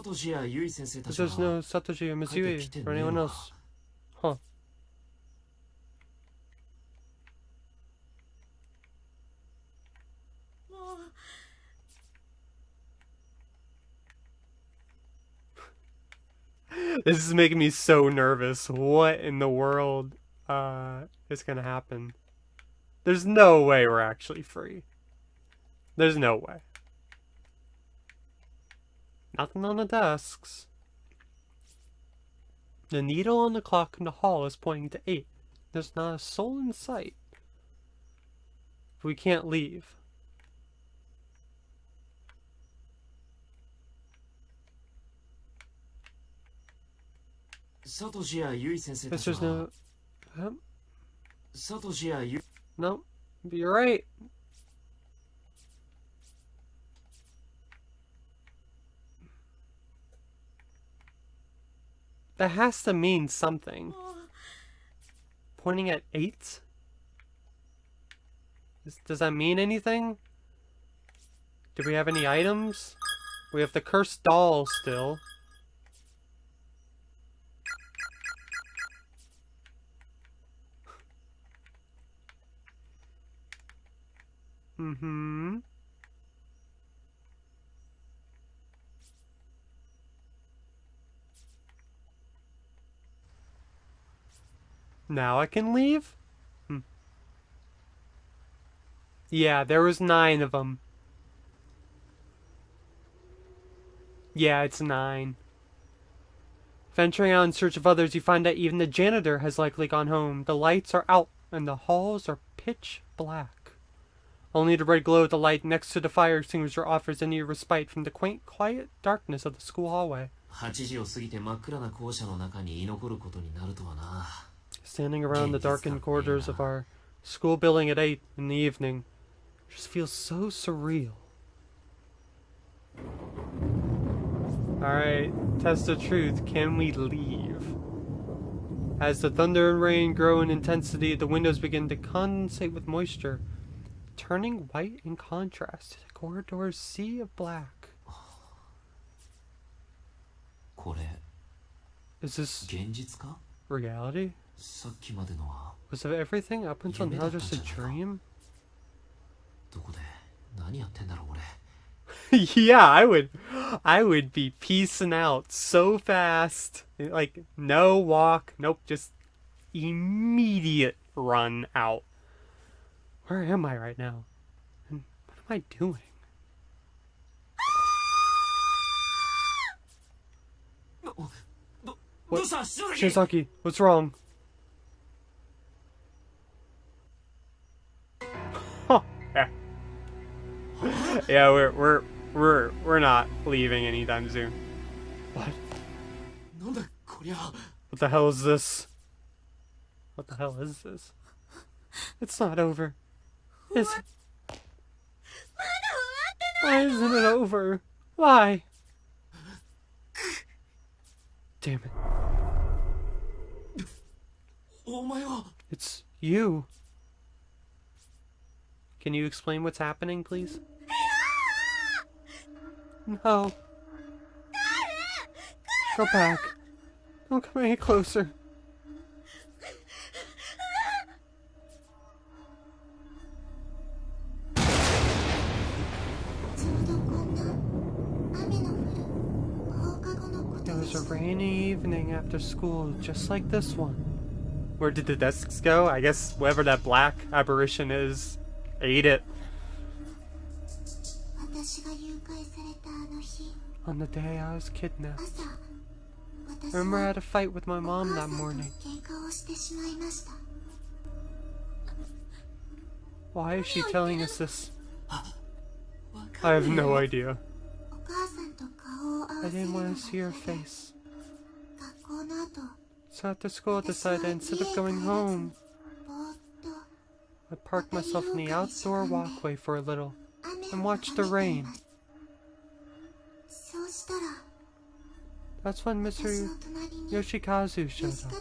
there's no Satoshi or Miss Yui or anyone else. Huh. This is making me so nervous. What in the world is gonna happen? There's no way we're actually free. There's no way. Nothing on the desks. The needle on the clock in the hall is pointing to 8. There's not a soul in sight. We can't leave. There's no... No, you're right. That has to mean something. Pointing at 8? Does that mean anything? Do we have any items? We have the cursed doll still. Mm-hmm. Now I can leave? Yeah, there was 9 of them. Yeah, it's 9. Venturing out in search of others, you find that even the janitor has likely gone home. The lights are out, and the halls are pitch black. Only the red glow of the light next to the fire extinguisher offers any respite from the quaint, quiet darkness of the school hallway. Standing around the darkened corridors of our school building at 8 in the evening just feels so surreal. Alright, test of truth. Can we leave? As the thunder and rain grow in intensity, the windows begin to condensate with moisture, turning white in contrast to the corridor's sea of black. Is this reality? Was everything up until now just a dream? Yeah, I would be peacing out so fast. Like, no walk, nope, just immediate run out. Where am I right now? And what am I doing? What? Shinozaki, what's wrong? Huh. Yeah, we're not leaving anytime soon. What? What the hell is this? What the hell is this? It's not over. Is it? Why isn't it over? Why? Damn it. It's you. Can you explain what's happening, please? No. Go back. Don't come any closer. was a rainy evening after school, just like this one. Where did the desks go? I guess wherever that black apparition is, ate it. On the day I was kidnapped. I remember I had a fight with my mom that morning. Why is she telling us this? I have no idea. I didn't want to see her face. So after school I decided instead of going home, I parked myself in the outdoor walkway for a little and watched the rain. That's when Mr. Yoshikazu showed up.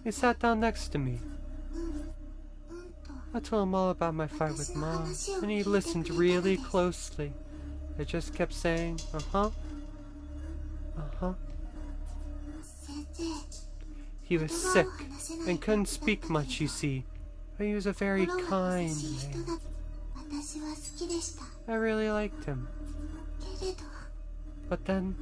He sat down next to me. I told him all about my fight with Mom, and he listened really closely. I just kept saying, uh-huh, uh-huh. He was sick and couldn't speak much, you see, but he was a very kind man. I really liked him. But then...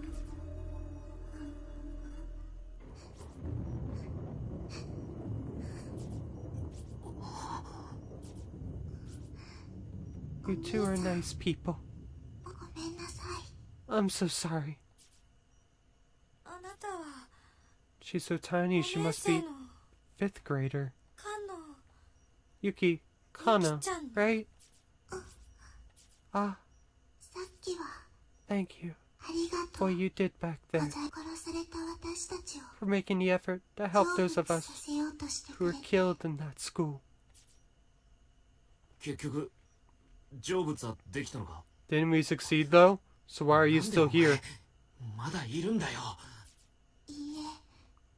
You two are nice people. I'm so sorry. She's so tiny, she must be 5th grader. Yuki, Kana, right? Ah. Thank you for what you did back there. For making the effort to help those of us who were killed in that school. Didn't we succeed though? So why are you still here?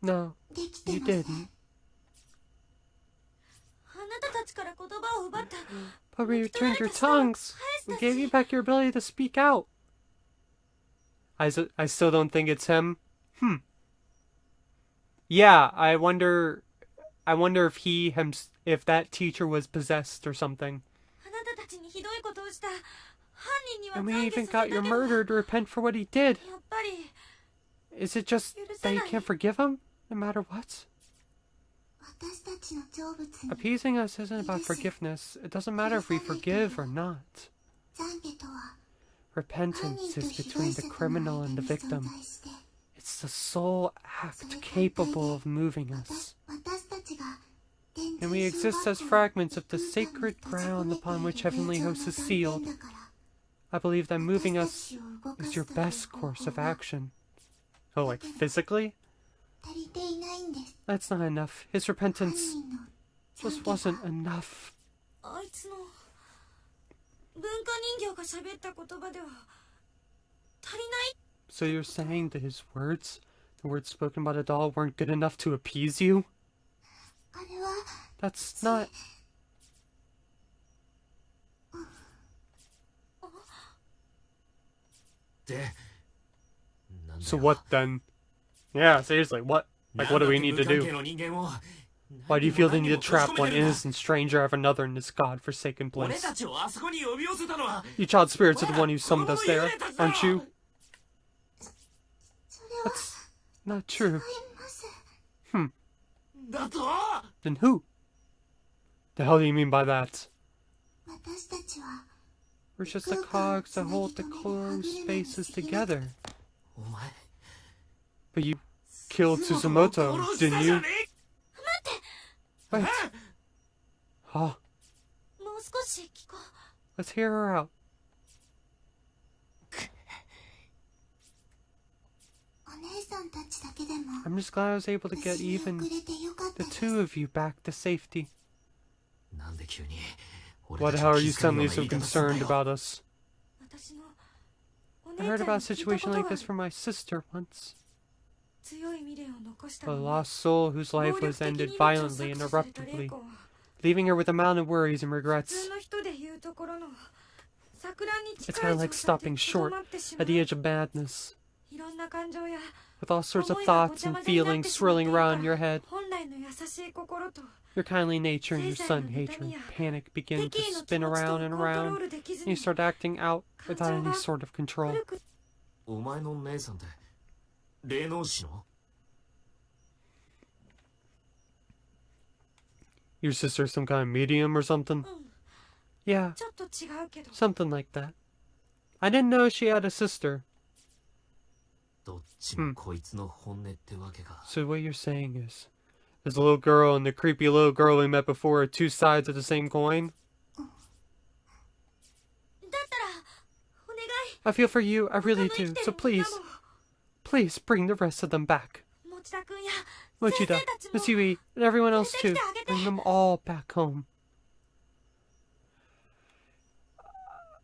No, you didn't. But we returned your tongues. We gave you back your ability to speak out. I still don't think it's him. Yeah, I wonder if that teacher was possessed or something. And we even got your murderer to repent for what he did. Is it just that you can't forgive him, no matter what? Appeasing us isn't about forgiveness. It doesn't matter if we forgive or not. Repentance is between the criminal and the victim. It's the sole act capable of moving us. And we exist as fragments of the sacred ground upon which Heavenly Host is sealed. I believe that moving us is your best course of action. Oh, like physically? That's not enough. His repentance just wasn't enough. So you're saying that his words, the words spoken by the doll, weren't good enough to appease you? That's not... So what then? Yeah, seriously, what? Like, what do we need to do? Why do you feel the need to trap one innocent stranger of another in this god-forsaken place? You child spirits are the one who summoned us there, aren't you? That's not true. Then who? The hell do you mean by that? We're just the cogs that hold the closed spaces together. But you killed Tsuzumoto, didn't you? Wait. Huh. Let's hear her out. I'm just glad I was able to get even the two of you back to safety. Why the hell are you suddenly so concerned about us? I heard about a situation like this from my sister once. A lost soul whose life was ended violently and abruptly, leaving her with a mountain of worries and regrets. It's kind of like stopping short at the edge of madness, with all sorts of thoughts and feelings swirling around your head. Your kindly nature and your sudden hatred and panic begin to spin around and around, and you start acting out without any sort of control. Your sister's some kind of medium or something? Yeah, something like that. I didn't know she had a sister. So what you're saying is, this little girl and the creepy little girl we met before are two sides of the same coin? I feel for you, I really do, so please, please bring the rest of them back. Mochida, Mitsui, and everyone else too. Bring them all back home.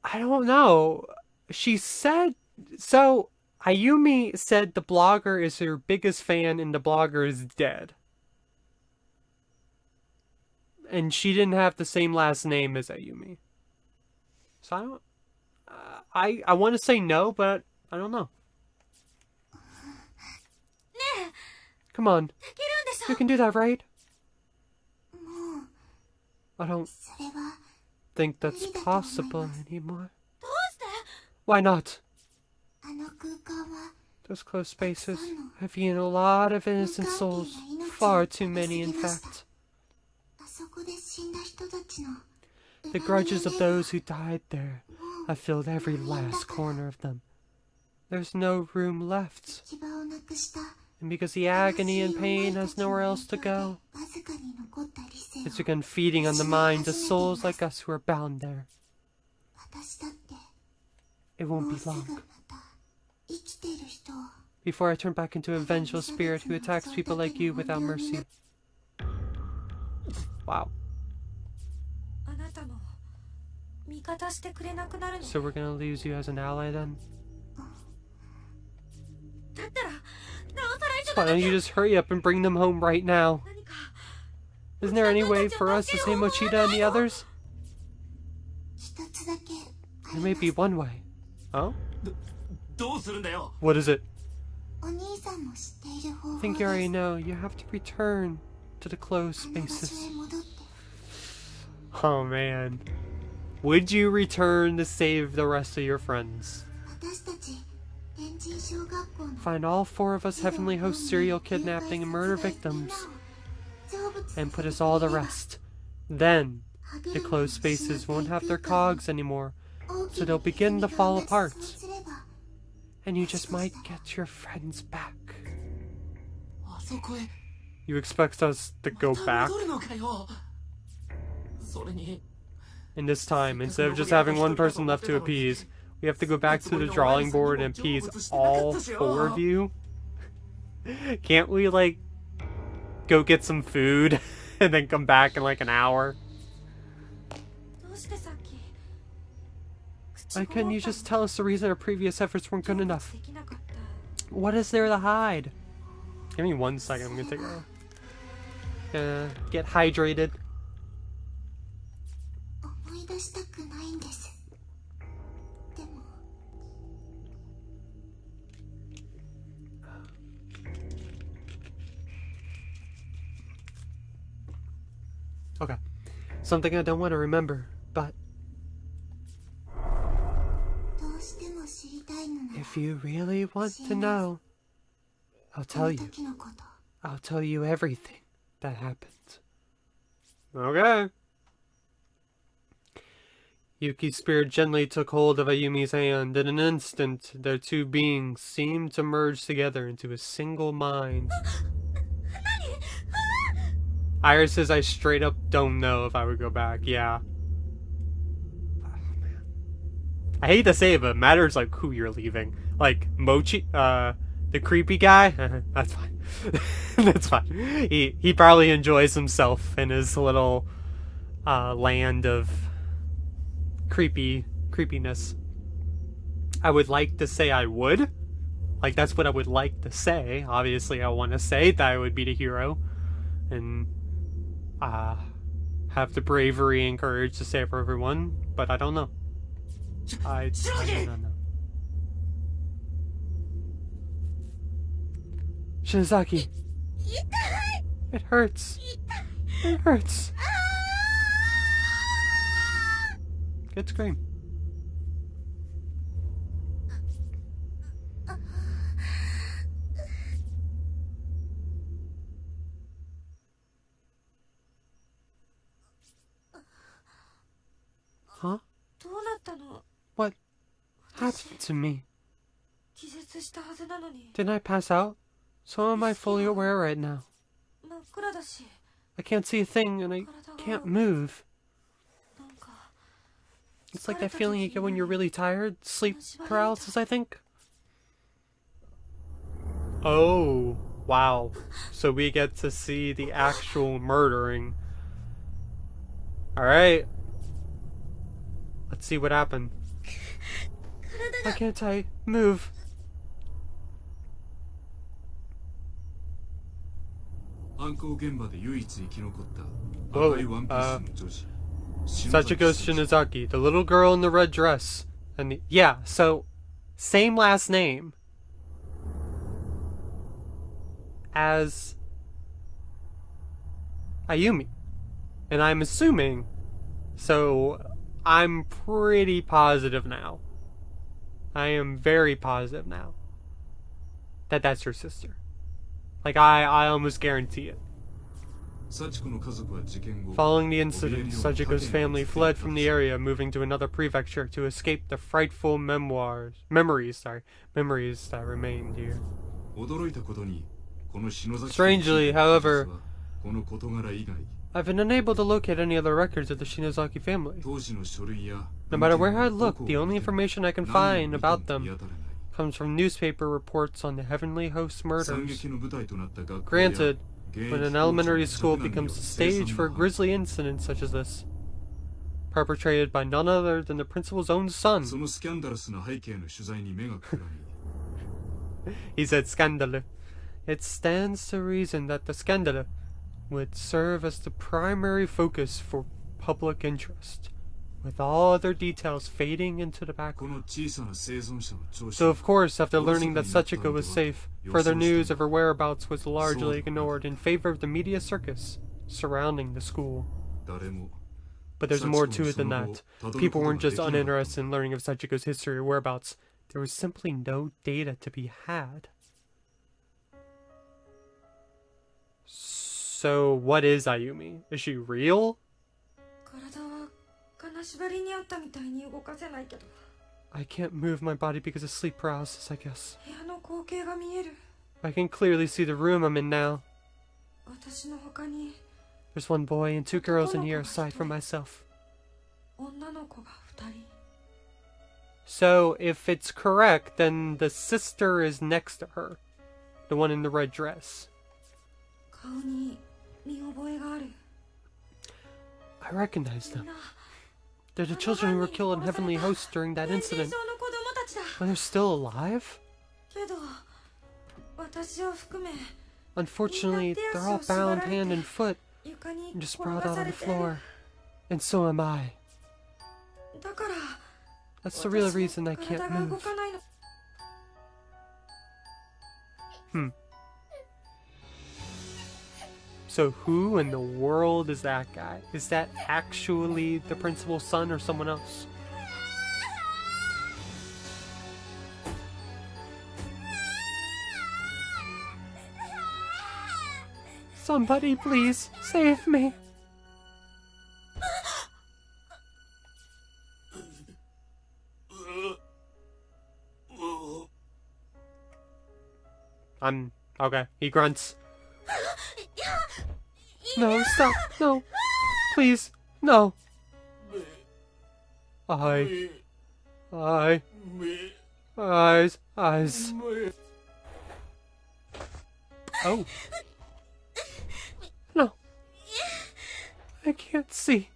I don't know. She said... So, Ayumi said the blogger is her biggest fan and the blogger is dead. And she didn't have the same last name as Ayumi. So I don't... I want to say no, but I don't know. Come on. You can do that, right? I don't think that's possible anymore. Why not? Those closed spaces have eaten a lot of innocent souls. Far too many, in fact. The grudges of those who died there have filled every last corner of them. There's no room left. And because the agony and pain has nowhere else to go, it's begun feeding on the minds of souls like us who are bound there. It won't be long before I turn back into a vengeful spirit who attacks people like you without mercy. Wow. So we're gonna lose you as an ally then? So why don't you just hurry up and bring them home right now? Isn't there any way for us to save Mochida and the others? There may be one way. Oh? What is it? I think you already know. You have to return to the closed spaces. Oh man. Would you return to save the rest of your friends? Find all 4 of us Heavenly Host serial kidnapping and murder victims and put us all to rest. Then the closed spaces won't have their cogs anymore, so they'll begin to fall apart. And you just might get your friends back. You expect us to go back? And this time, instead of just having one person left to appease, we have to go back to the drawing board and appease all 4 of you? Can't we, like, go get some food and then come back in like an hour? Why couldn't you just tell us the reason our previous efforts weren't good enough? What is there to hide? Give me 1 second, I'm gonna take a... get hydrated. Okay. Something I don't want to remember, but... if you really want to know, I'll tell you. I'll tell you everything that happened. Okay. Yuki's spirit gently took hold of Ayumi's hand. In an instant, their 2 beings seemed to merge together into a single mind. Iris says I straight up don't know if I would go back. Yeah. Oh, man. I hate to say it, but it matters like who you're leaving. Like Mochi, the creepy guy. That's fine. That's fine. He probably enjoys himself in his little land of creepiness. I would like to say I would. Like that's what I would like to say. Obviously, I want to say that I would be the hero and have the bravery and courage to save everyone, but I don't know. I don't know. Shinzaki. It hurts. It hurts. Good scream. happened to me? Didn't I pass out? So am I fully aware right now? I can't see a thing and I can't move. It's like that feeling you get when you're really tired. Sleep paralysis, I think. Oh, wow. So we get to see the actual murdering. Alright. Let's see what happened. Why can't I move? Whoa, Sachiko Shinozaki, the little girl in the red dress. And yeah, so, same last name as Ayumi. And I'm assuming, so I'm pretty positive now. I am very positive now that that's her sister. Like, I almost guarantee it. Following the incident, Sachiko's family fled from the area, moving to another prefecture to escape the frightful memories that remained here. Strangely, however, I've been unable to locate any other records of the Shinozaki family. No matter where I look, the only information I can find about them comes from newspaper reports on the Heavenly Host murders. Granted, when an elementary school becomes the stage for a grisly incident such as this, perpetrated by none other than the principal's own son. He said scandale. It stands to reason that the scandale would serve as the primary focus for public interest, with all other details fading into the background. So of course, after learning that Sachiko was safe, further news of her whereabouts was largely ignored in favor of the media circus surrounding the school. But there's more to it than that. People weren't just uninterested in learning of Sachiko's history or whereabouts. There was simply no data to be had. So what is Ayumi? Is she real? I can't move my body because of sleep paralysis, I guess. I can clearly see the room I'm in now. There's one boy and two girls in here aside from myself. So, if it's correct, then the sister is next to her. The one in the red dress. I recognize them. They're the children who were killed in Heavenly Host during that incident. But they're still alive? Unfortunately, they're all bound hand and foot and just sprawled out on the floor. And so am I. That's the real reason I can't move. So who in the world is that guy? Is that actually the principal's son or someone else? Somebody please save me. Okay. He grunts. No, stop. No. Please. No. Eyes. Oh. No. I can't see.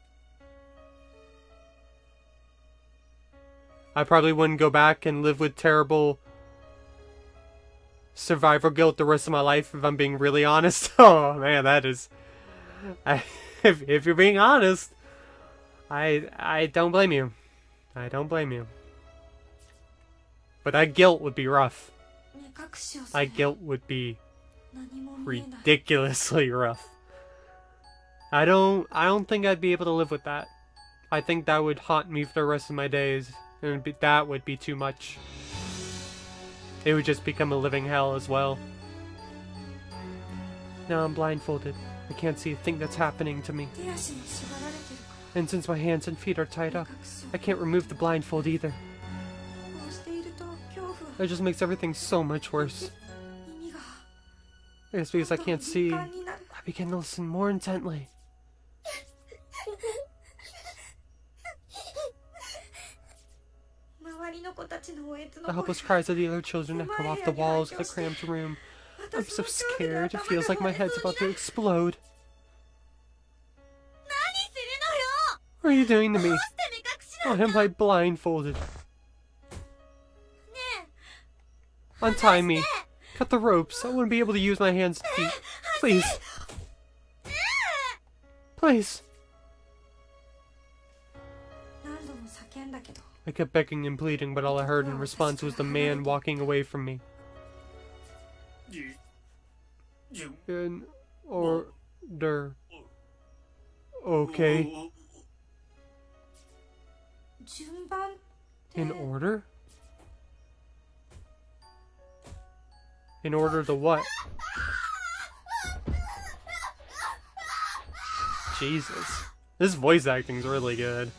I probably wouldn't go back and live with terrible survivor guilt the rest of my life if I'm being really honest. Oh man, that is... if you're being honest, I don't blame you. I don't blame you. But that guilt would be rough. That guilt would be ridiculously rough. I don't think I'd be able to live with that. I think that would haunt me for the rest of my days, and that would be too much. It would just become a living hell as well. Now I'm blindfolded. I can't see a thing that's happening to me. And since my hands and feet are tied up, I can't remove the blindfold either. It just makes everything so much worse. I guess because I can't see, I begin to listen more intently. The helpless cries of the other children echo off the walls of the cramped room. I'm so scared, it feels like my head's about to explode. What are you doing to me? Why am I blindfolded? Untie me. Cut the ropes. I wouldn't be able to use my hands and feet. Please. Please. I kept begging and pleading, but all I heard in response was the man walking away from me. In order. Okay. In order? In order to what? Jesus. This voice acting's really good.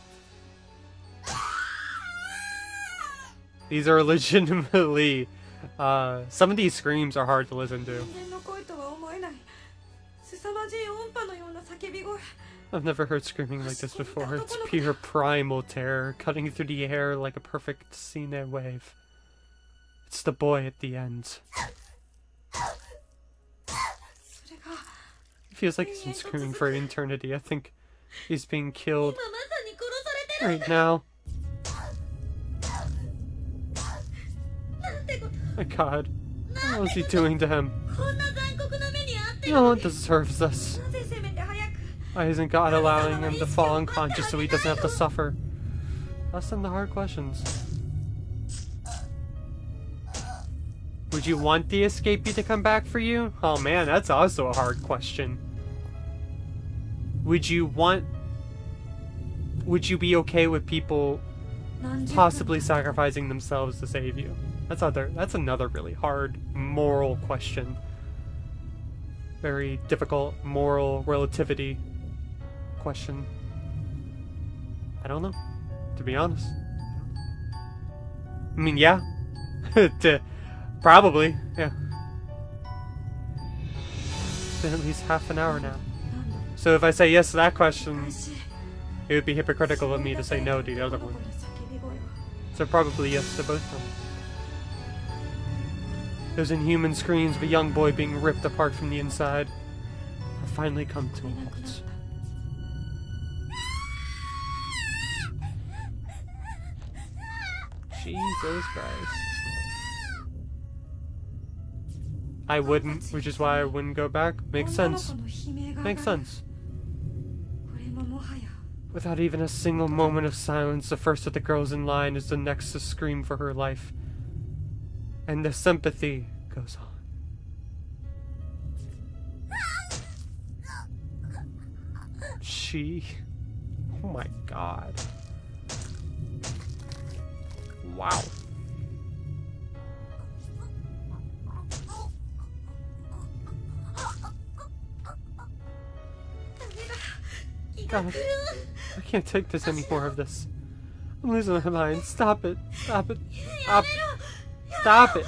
These are legitimately... some of these screams are hard to listen to. I've never heard screaming like this before. It's pure primal terror, cutting through the air like a perfect sine wave. It's the boy at the end. It feels like he's been screaming for eternity. I think he's being killed right now. My God, what was he doing to him? No one deserves this. Why isn't God allowing him to fall unconscious so he doesn't have to suffer? Ask them the hard questions. Would you want the escapee to come back for you? Oh man, that's also a hard question. Would you be okay with people possibly sacrificing themselves to save you? That's another really hard moral question. Very difficult moral relativity question. I don't know, to be honest. I mean, yeah. Probably, yeah. It's been at least half an hour now. So if I say yes to that question, it would be hypocritical of me to say no to the other one. So probably yes to both of them. Those inhuman screams of a young boy being ripped apart from the inside have finally come to a halt. Jesus Christ. I wouldn't, which is why I wouldn't go back. Makes sense. Makes sense. Without even a single moment of silence, the first of the girls in line is the next to scream for her life. And the sympathy goes on. Oh my God. Wow. God, I can't take this anymore of this. I'm losing my mind. Stop it. Stop it. Stop. Stop it.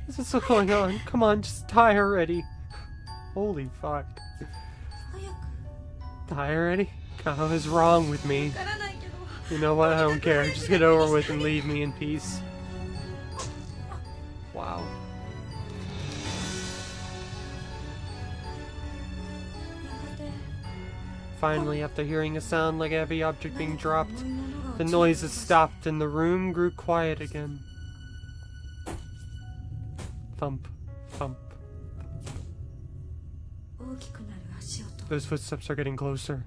This is still going on. Come on, just die already. Holy fuck. Die already? God, what is wrong with me? You know what? I don't care. Just get over with and leave me in peace. Wow. Finally, after hearing a sound like a heavy object being dropped, the noises stopped and the room grew quiet again. Thump, thump. Those footsteps are getting closer.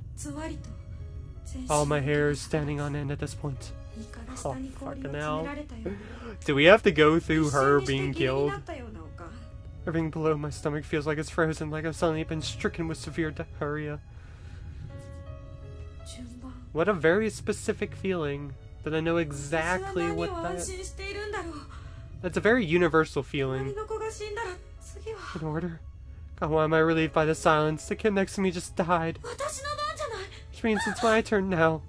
All my hair is standing on end at this point. Oh, fucking hell. Do we have to go through her being killed? Everything below my stomach feels like it's frozen, like I've suddenly been stricken with severe diarrhea. What a very specific feeling that I know exactly what that's a very universal feeling. In order. God, why am I relieved by the silence? The kid next to me just died. Which means it's my turn now.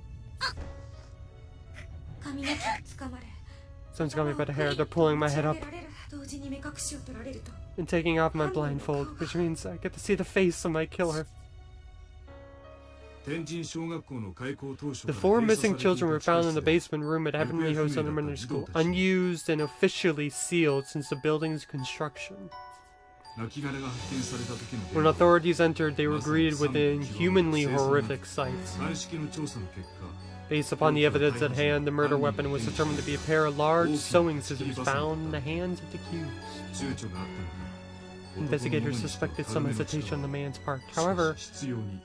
Someone's got me by the hair. They're pulling my head up and taking off my blindfold, which means I get to see the face of my killer. The 4 missing children were found in the basement room at Heavenly Host Elementary School, unused and officially sealed since the building's construction. When authorities entered, they were greeted with inhumanly horrific sights. Based upon the evidence at hand, the murder weapon was determined to be a pair of large sewing scissors found in the hands of the accused. Investigators suspected some hesitation on the man's part. However,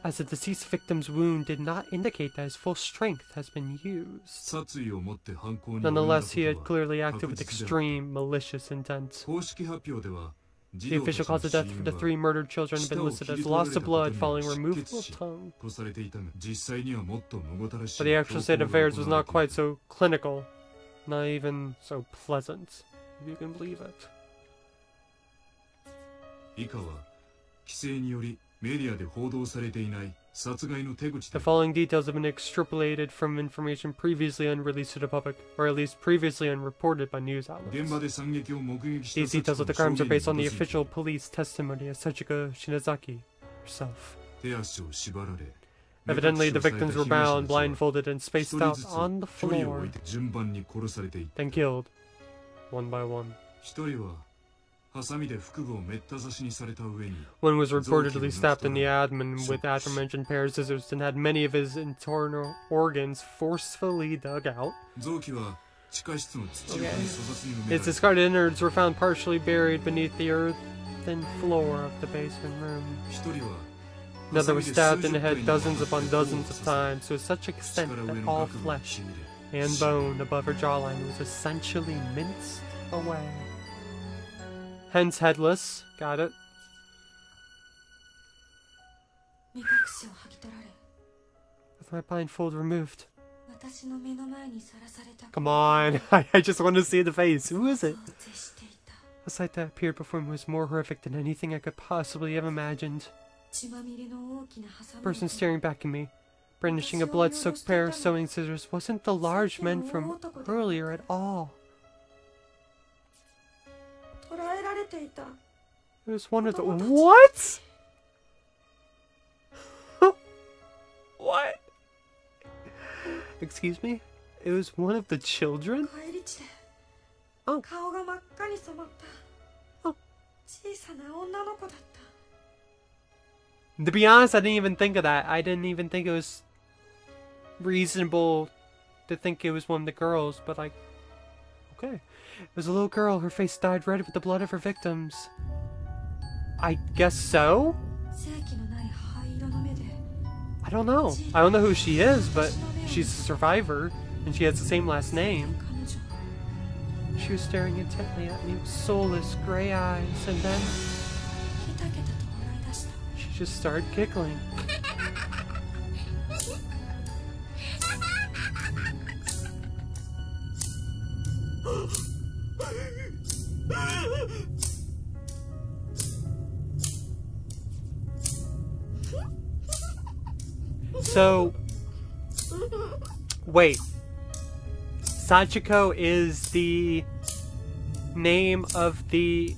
as the deceased victim's wound did not indicate that his full strength has been used. Nonetheless, he had clearly acted with extreme malicious intent. The official cause of death for the 3 murdered children had been listed as loss of blood following removal of tongue. But the actual state of affairs was not quite so clinical, not even so pleasant, if you can believe it. The following details have been extrapolated from information previously unreleased to the public, or at least previously unreported by news outlets. These details of the crimes are based on the official police testimony of Sachiko Shinazaki herself. Evidently, the victims were bound, blindfolded, and spaced out on the floor, then killed, one by one. One was reportedly stabbed in the abdomen with aforementioned pair of scissors and had many of his internal organs forcefully dug out. His discarded innards were found partially buried beneath the earthen floor of the basement room. Another was stabbed in the head dozens upon dozens of times to such extent that all flesh and bone above her jawline was essentially minced away. Hence headless. Got it. With my blindfold removed. Come on. I just want to see the face. Who is it? The sight that appeared before me was more horrific than anything I could possibly have imagined. The person staring back at me, brandishing a blood-soaked pair of sewing scissors, wasn't the large men from earlier at all. It was one of the— What? What? Excuse me? It was one of the children? Oh. Oh. To be honest, I didn't even think of that. I didn't even think it was reasonable to think it was one of the girls, but like, okay. It was a little girl. Her face dyed red with the blood of her victims. I guess so? I don't know. I don't know who she is, but she's a survivor, and she has the same last name. She was staring intently at me with soulless gray eyes, and then she just started giggling. So, wait. Sachiko is the name of the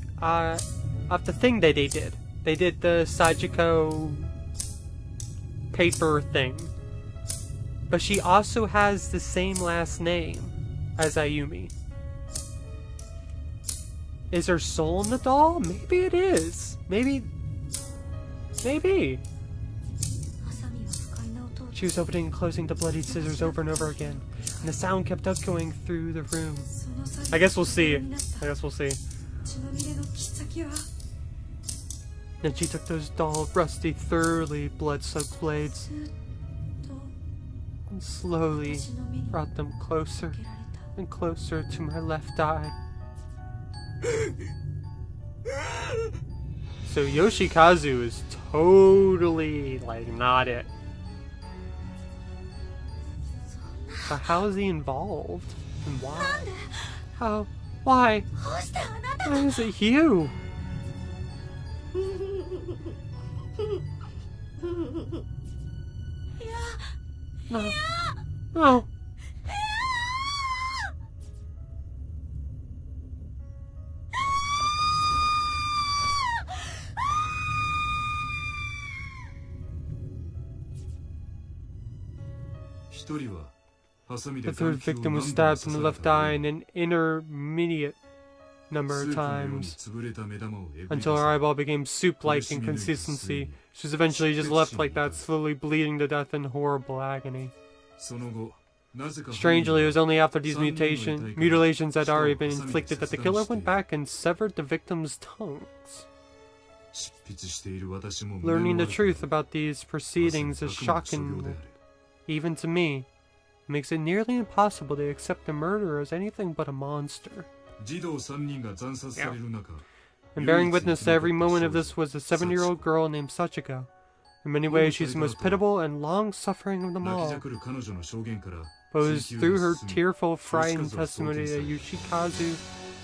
thing that they did. They did the Sachiko paper thing. But she also has the same last name as Ayumi. Is her soul in the doll? Maybe it is. Maybe. She was opening and closing the bloodied scissors over and over again, and the sound kept echoing through the room. I guess we'll see. Then she took those dull, rusty, thoroughly blood-soaked blades and slowly brought them closer and closer to my left eye. So Yoshikazu is totally, like, not it. But how is he involved? And why? How? Why? Why is it you? No. No. The third victim was stabbed in the left eye and an intermediate number of times until her eyeball became soup-like in consistency. She was eventually just left like that, slowly bleeding to death in horrible agony. Strangely, it was only after these mutilations had already been inflicted that the killer went back and severed the victim's tongues. Learning the truth about these proceedings is shocking, even to me. It makes it nearly impossible to accept the murderer as anything but a monster. Yeah. And bearing witness to every moment of this was a 7-year-old girl named Sachiko. In many ways, she's the most pitiable and long-suffering of them all. But it was through her tearful, frightened testimony that Yoshikazu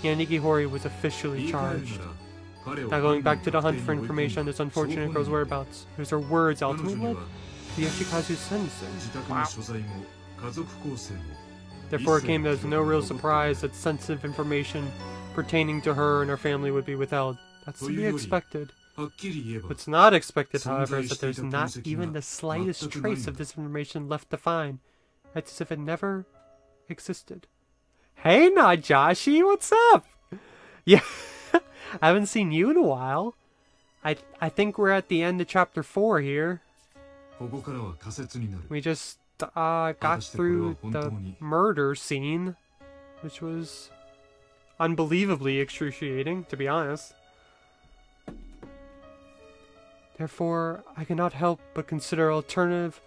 Yanagihori was officially charged. Now going back to the hunt for information on this unfortunate girl's whereabouts, it was her words ultimately led to Yoshikazu's sentencing. Wow. Therefore, it came as no real surprise that sensitive information pertaining to her and her family would be withheld. That's to be expected. What's not expected, however, is that there's not even the slightest trace of this information left to find. It's as if it never existed. Hey now, Joshi, what's up? Yeah, I haven't seen you in a while. I think we're at the end of chapter 4 here. We just got through the murder scene, which was unbelievably excruciating, to be honest. Therefore, I cannot help but consider alternate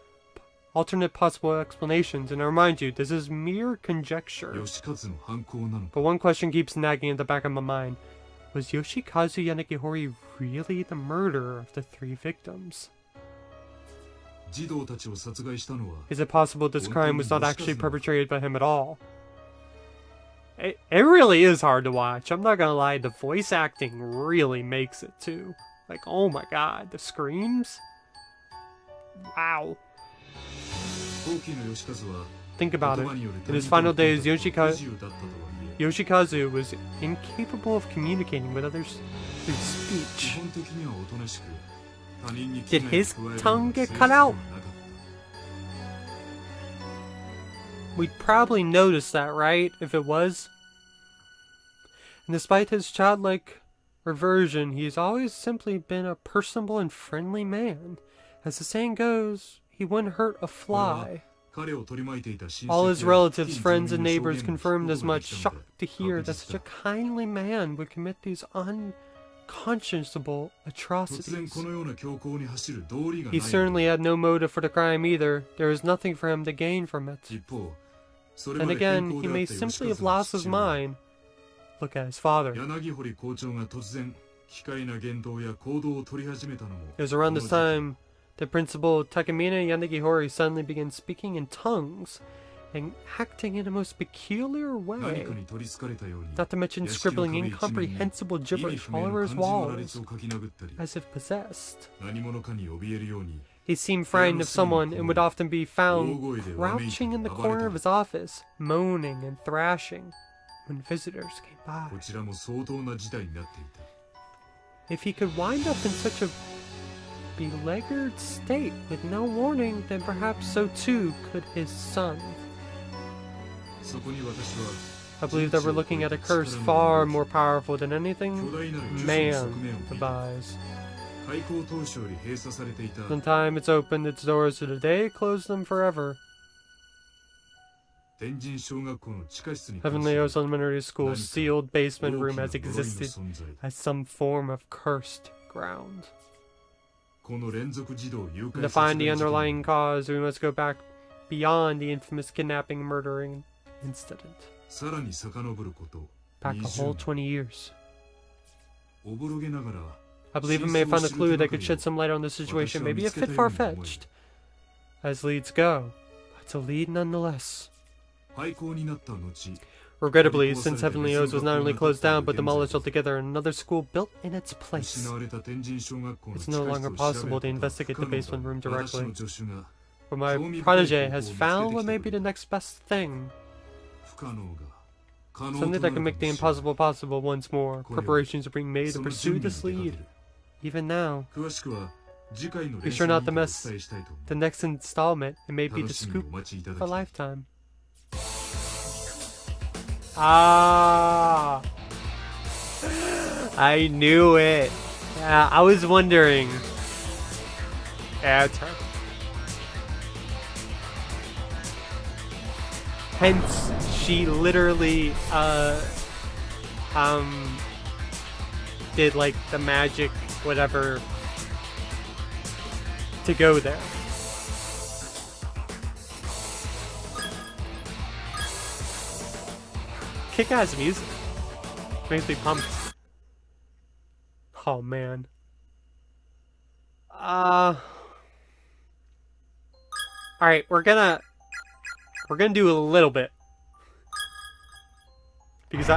possible explanations, and I remind you, this is mere conjecture. But one question keeps nagging at the back of my mind. Was Yoshikazu Yanagihori really the murderer of the 3 victims? Is it possible this crime was not actually perpetrated by him at all? It really is hard to watch. I'm not gonna lie, the voice acting really makes it too. Like, oh my god, the screams? Wow. Think about it. In his final days, Yoshikazu was incapable of communicating with others through speech. Did his tongue get cut out? We'd probably notice that, right? If it was. And despite his childlike reversion, he's always simply been a personable and friendly man. As the saying goes, he wouldn't hurt a fly. All his relatives, friends, and neighbors confirmed as much, shocked to hear that such a kindly man would commit these unconscionable atrocities. He certainly had no motive for the crime either. There was nothing for him to gain from it. And again, he may simply have lost his mind. Look at his father. It was around this time that Principal Takamine Yanagihori suddenly began speaking in tongues and acting in a most peculiar way, not to mention scribbling incomprehensible gibberish all over his walls, as if possessed. He seemed frightened of someone and would often be found crouching in the corner of his office, moaning and thrashing when visitors came by. If he could wind up in such a beleaguered state with no warning, then perhaps so too could his son. I believe that we're looking at a curse far more powerful than anything man devised. From the time it's opened its doors to the day it closed them forever. Heavenly O's Elementary School's sealed basement room has existed as some form of cursed ground. And to find the underlying cause, we must go back beyond the infamous kidnapping and murdering incident. Back a whole 20 years. I believe I may have found a clue that could shed some light on the situation, maybe a bit far-fetched, as leads go, but it's a lead nonetheless. Regrettably, since Heavenly O's was not only closed down but demolished altogether and another school built in its place, it's no longer possible to investigate the basement room directly. But my protege has found what may be the next best thing. Something that can make the impossible possible once more. Preparations are being made to pursue this lead. Even now. Be sure not to miss the next installment. It may be the scoop of a lifetime. Ah! I knew it. Yeah, I was wondering. Yeah, it's her. Hence, she literally, did like the magic, whatever, to go there. Kick-ass music. Makes me pumped. Oh man. Alright, we're gonna do a little bit. Because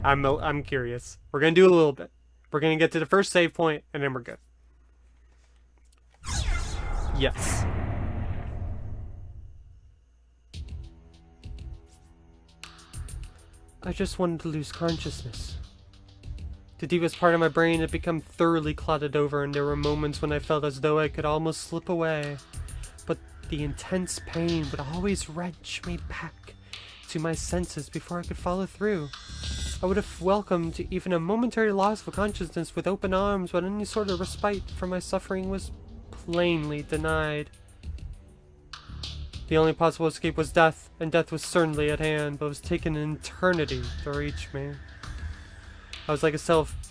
I'm curious. We're gonna do a little bit. We're gonna get to the first save point and then we're good. Yes. I just wanted to lose consciousness. The deepest part of my brain had become thoroughly clotted over, and there were moments when I felt as though I could almost slip away. But the intense pain would always wrench me back to my senses before I could follow through. I would have welcomed even a momentary loss of consciousness with open arms, but any sort of respite from my suffering was plainly denied. The only possible escape was death, and death was certainly at hand, but it was taking an eternity to reach me. I was like a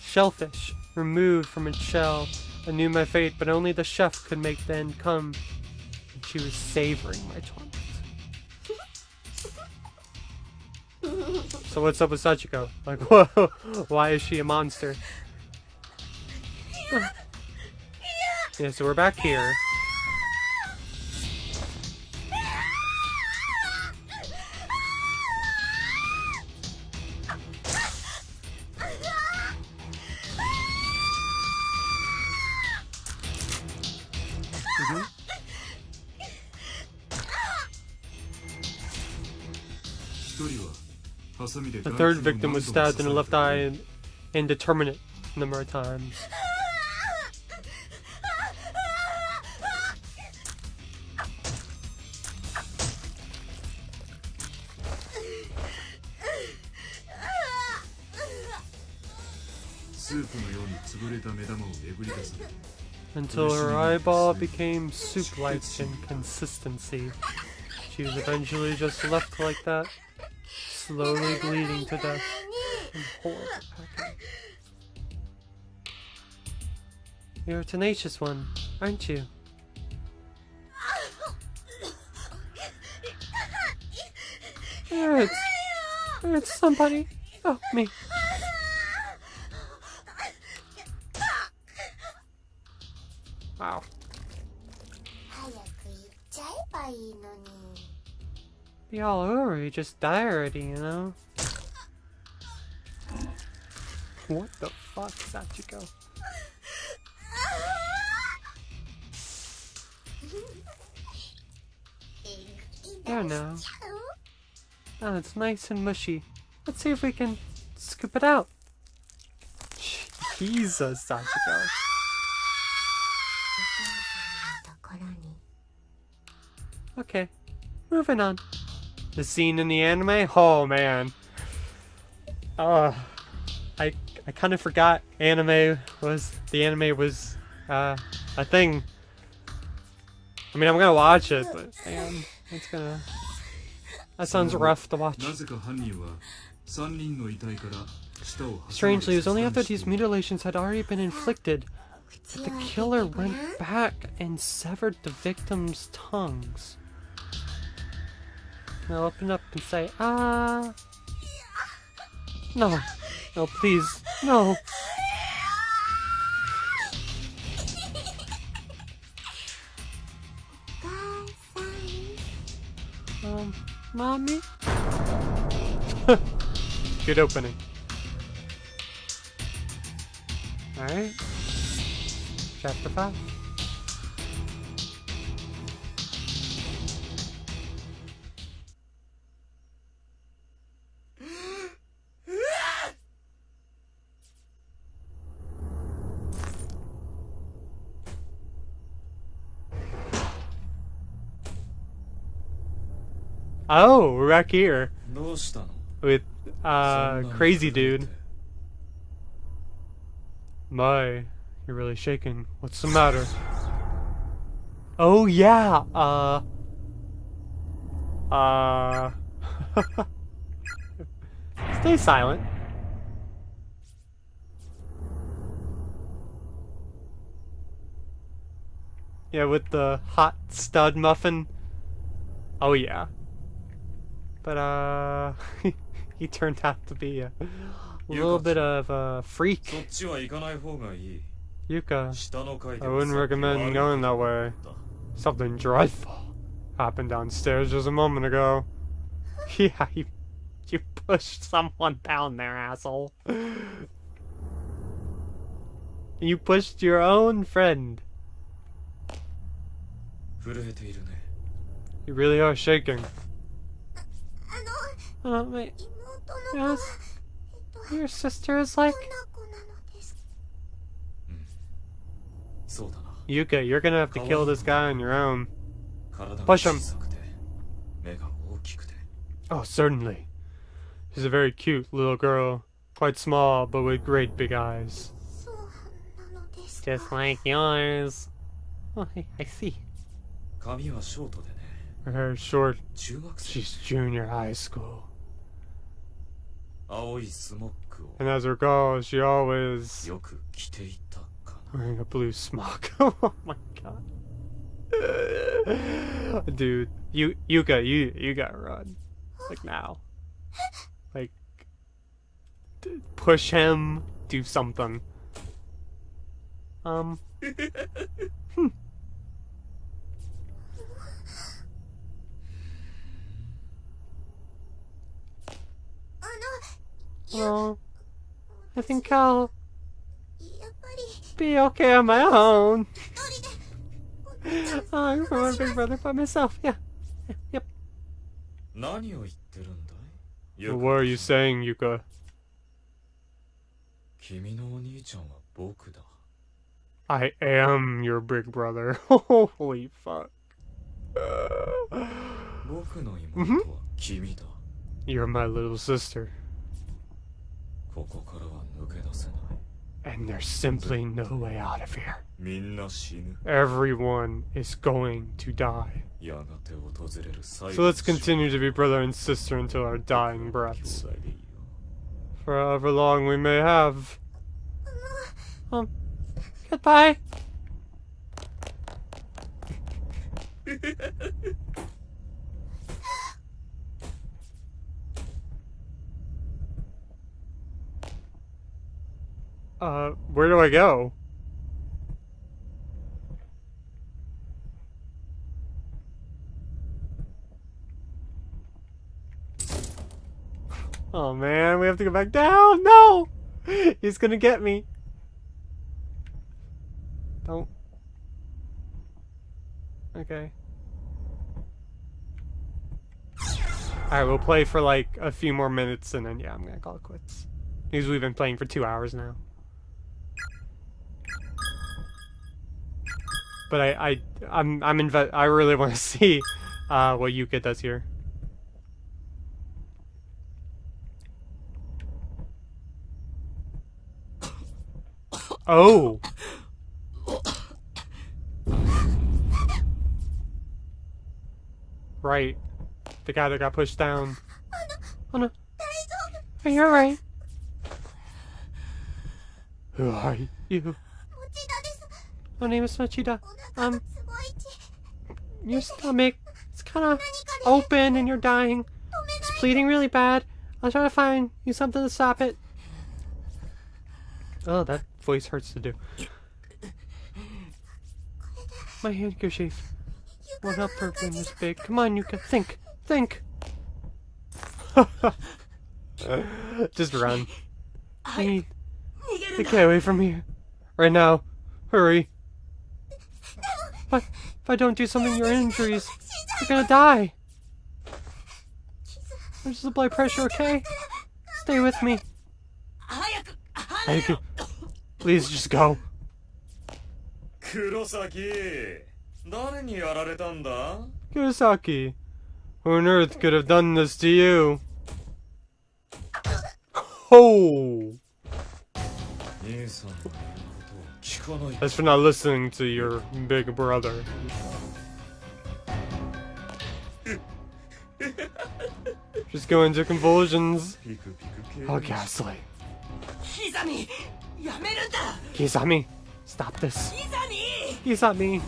shellfish, removed from its shell. I knew my fate, but only the chef could make the end come, and she was savoring my torment. So what's up with Sachiko? Like, whoa, why is she a monster? Yeah, so we're back here. The third victim was stabbed in the left eye an indeterminate number of times. Until her eyeball became soup-like in consistency. She was eventually just left like that, slowly bleeding to death in horrible agony. You're a tenacious one, aren't you? It's somebody. Oh, me. Wow. Be all over, you just die already, you know? What the fuck, Sachiko? There now. Oh, it's nice and mushy. Let's see if we can scoop it out. Jesus, Sachiko. Okay, moving on. The scene in the anime? Oh man. I kind of forgot the anime was a thing. I mean, I'm gonna watch it, but damn, that sounds rough to watch. Strangely, it was only after these mutilations had already been inflicted that the killer went back and severed the victims' tongues. Now open up and say, ah. No. No, please. No. Mommy? Good opening. Alright. Chapter 5. Oh, we're back here. With, crazy dude. My, you're really shaking. What's the matter? Oh, yeah, stay silent. Yeah, with the hot stud muffin. Oh, yeah. But, he turned out to be a little bit of a freak. Yuka, I wouldn't recommend going that way. Something dreadful happened downstairs just a moment ago. Yeah, you pushed someone down there, asshole. You pushed your own friend. You really are shaking. Wait. Yes? Your sister is like... Yuka, you're gonna have to kill this guy on your own. Push him. Oh, certainly. She's a very cute little girl. Quite small, but with great big eyes. Just like yours. Oh, hey, I see. Her hair's short. She's junior high school. And as her girl, she always wearing a blue smock. Oh my god. Dude, Yuka, you gotta run. Like now. Like, push him, do something. Well, I think I'll be okay on my own. I'm for my big brother by myself. Yeah. Yep. Well, what are you saying, Yuka? I am your big brother. Holy fuck. You're my little sister. And there's simply no way out of here. Everyone is going to die. So let's continue to be brother and sister until our dying breaths. For however long we may have. Goodbye. Where do I go? Oh man, we have to go back down! No! He's gonna get me. Don't. Okay. Alright, we'll play for like a few more minutes and then yeah, I'm gonna call it quits. Because we've been playing for 2 hours now. But I really want to see what Yuka does here. Oh. Right. The guy that got pushed down. Oh no. Are you alright? Who are you? My name is Machida. Your stomach, it's kind of open and you're dying. It's bleeding really bad. I'll try to find you something to stop it. Oh, that voice hurts to do. My handkerchief won't help her being this big. Come on, Yuka, think. Just run. I need to get away from here. Right now. Hurry. If I don't do something, your injuries, you're gonna die. There's the blood pressure, okay? Stay with me. Hayuki, please just go. Kurosaki, Who on earth could have done this to you? Oh! That's for not listening to your big brother. Just go into convulsions. How ghastly. Kizami, stop this. Kizami.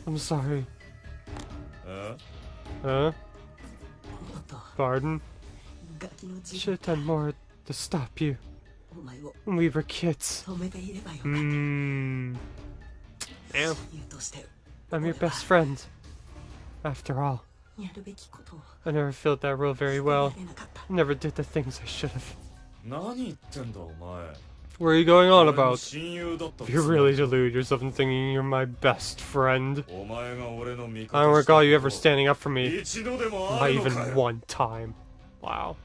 I'm sorry. Huh? Pardon? Should have done more to stop you when we were kids. Damn. I'm your best friend. After all. I never filled that role very well. Never did the things I should have. What are you going on about? If you really delude yourself in thinking you're my best friend. I don't recall you ever standing up for me. Not even one time. Wow.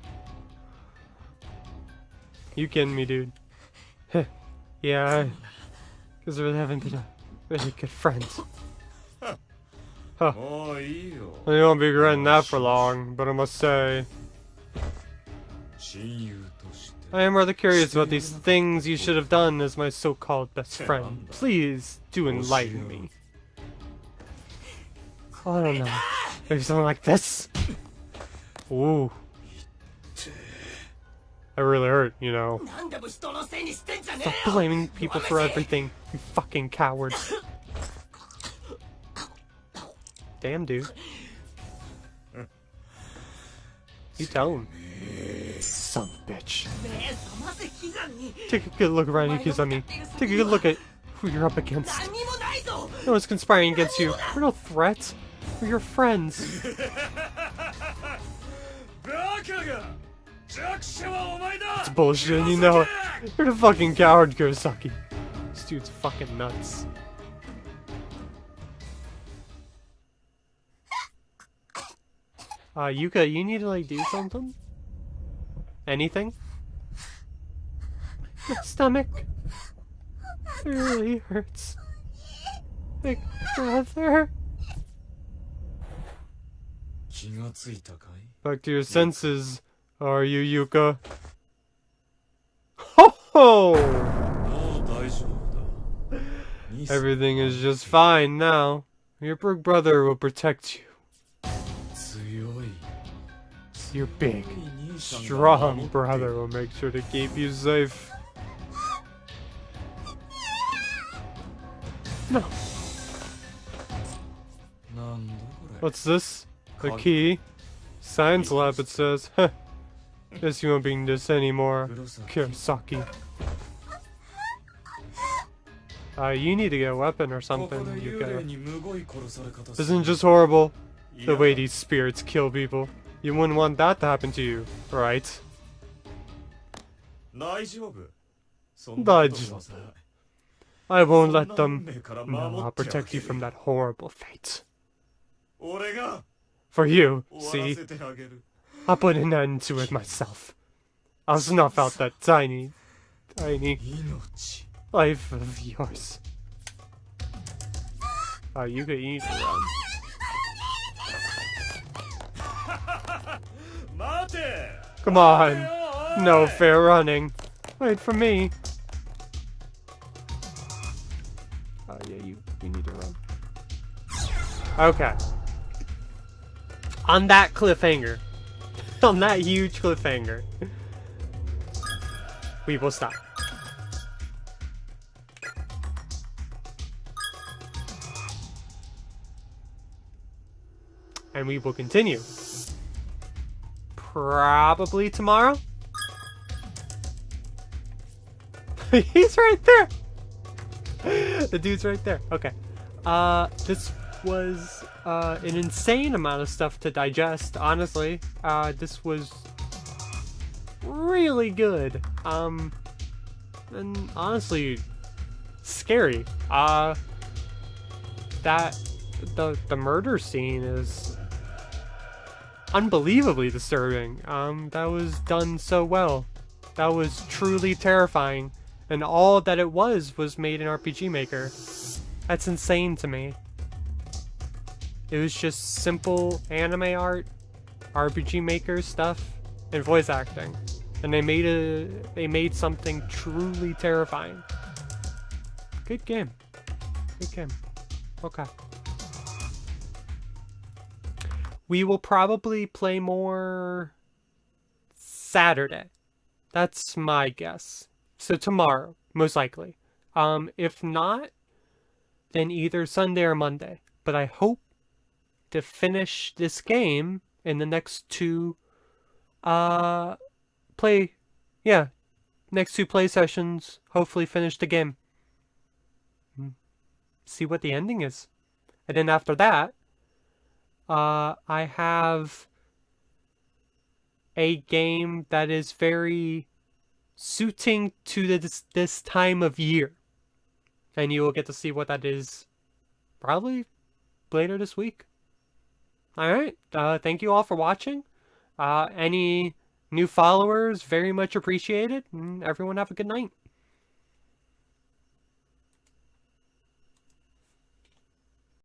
You kidding me, dude? Yeah, because we haven't been a really good friends. Huh. I won't be regretting that for long, but I must say, I am rather curious about these things you should have done as my so-called best friend. Please do enlighten me. Oh, I don't know. Maybe something like this? Ooh. That really hurt, you know. Stop blaming people for everything, you fucking cowards. Damn, dude. You tell him. Son of a bitch. Take a good look around you, Kizami. Take a good look at who you're up against. No one's conspiring against you. We're no threat. We're your friends. It's bullshit, and you know it. You're the fucking coward, Kurosaki. This dude's fucking nuts. Yuka, you need to, like, do something? Anything? My stomach. It really hurts. Big brother. Back to your senses, are you, Yuka? Ho ho! Everything is just fine now. Your big brother will protect you. Your big, strong brother will make sure to keep you safe. No. What's this? A key? Science lab, it says. Heh. Guess you won't be in this anymore, Kurosaki. You need to get a weapon or something, Yuka. Isn't it just horrible? The way these spirits kill people. You wouldn't want that to happen to you, right? Daijoubu. I won't let them. No, I'll protect you from that horrible fate. For you, see? I'll put an end to it myself. I'll snuff out that tiny life of yours. You could eat around. Come on! No fair running. Wait for me. Yeah, you need to run. Okay. On that cliffhanger. On that huge cliffhanger. We will stop. And we will continue. Probably tomorrow? He's right there! The dude's right there. Okay. This was an insane amount of stuff to digest, honestly. This was really good. And honestly, scary. The murder scene is unbelievably disturbing. That was done so well. That was truly terrifying. And all that it was made in RPG Maker. That's insane to me. It was just simple anime art, RPG Maker stuff, and voice acting. And they made something truly terrifying. Good game. Good game. Okay. We will probably play more Saturday. That's my guess. So tomorrow, most likely. If not, then either Sunday or Monday. But I hope to finish this game in the next two next two play sessions. Hopefully finish the game. See what the ending is. And then after that, I have a game that is very suiting to this time of year. And you will get to see what that is probably later this week. Alright, thank you all for watching. Any new followers, very much appreciated. And everyone have a good night.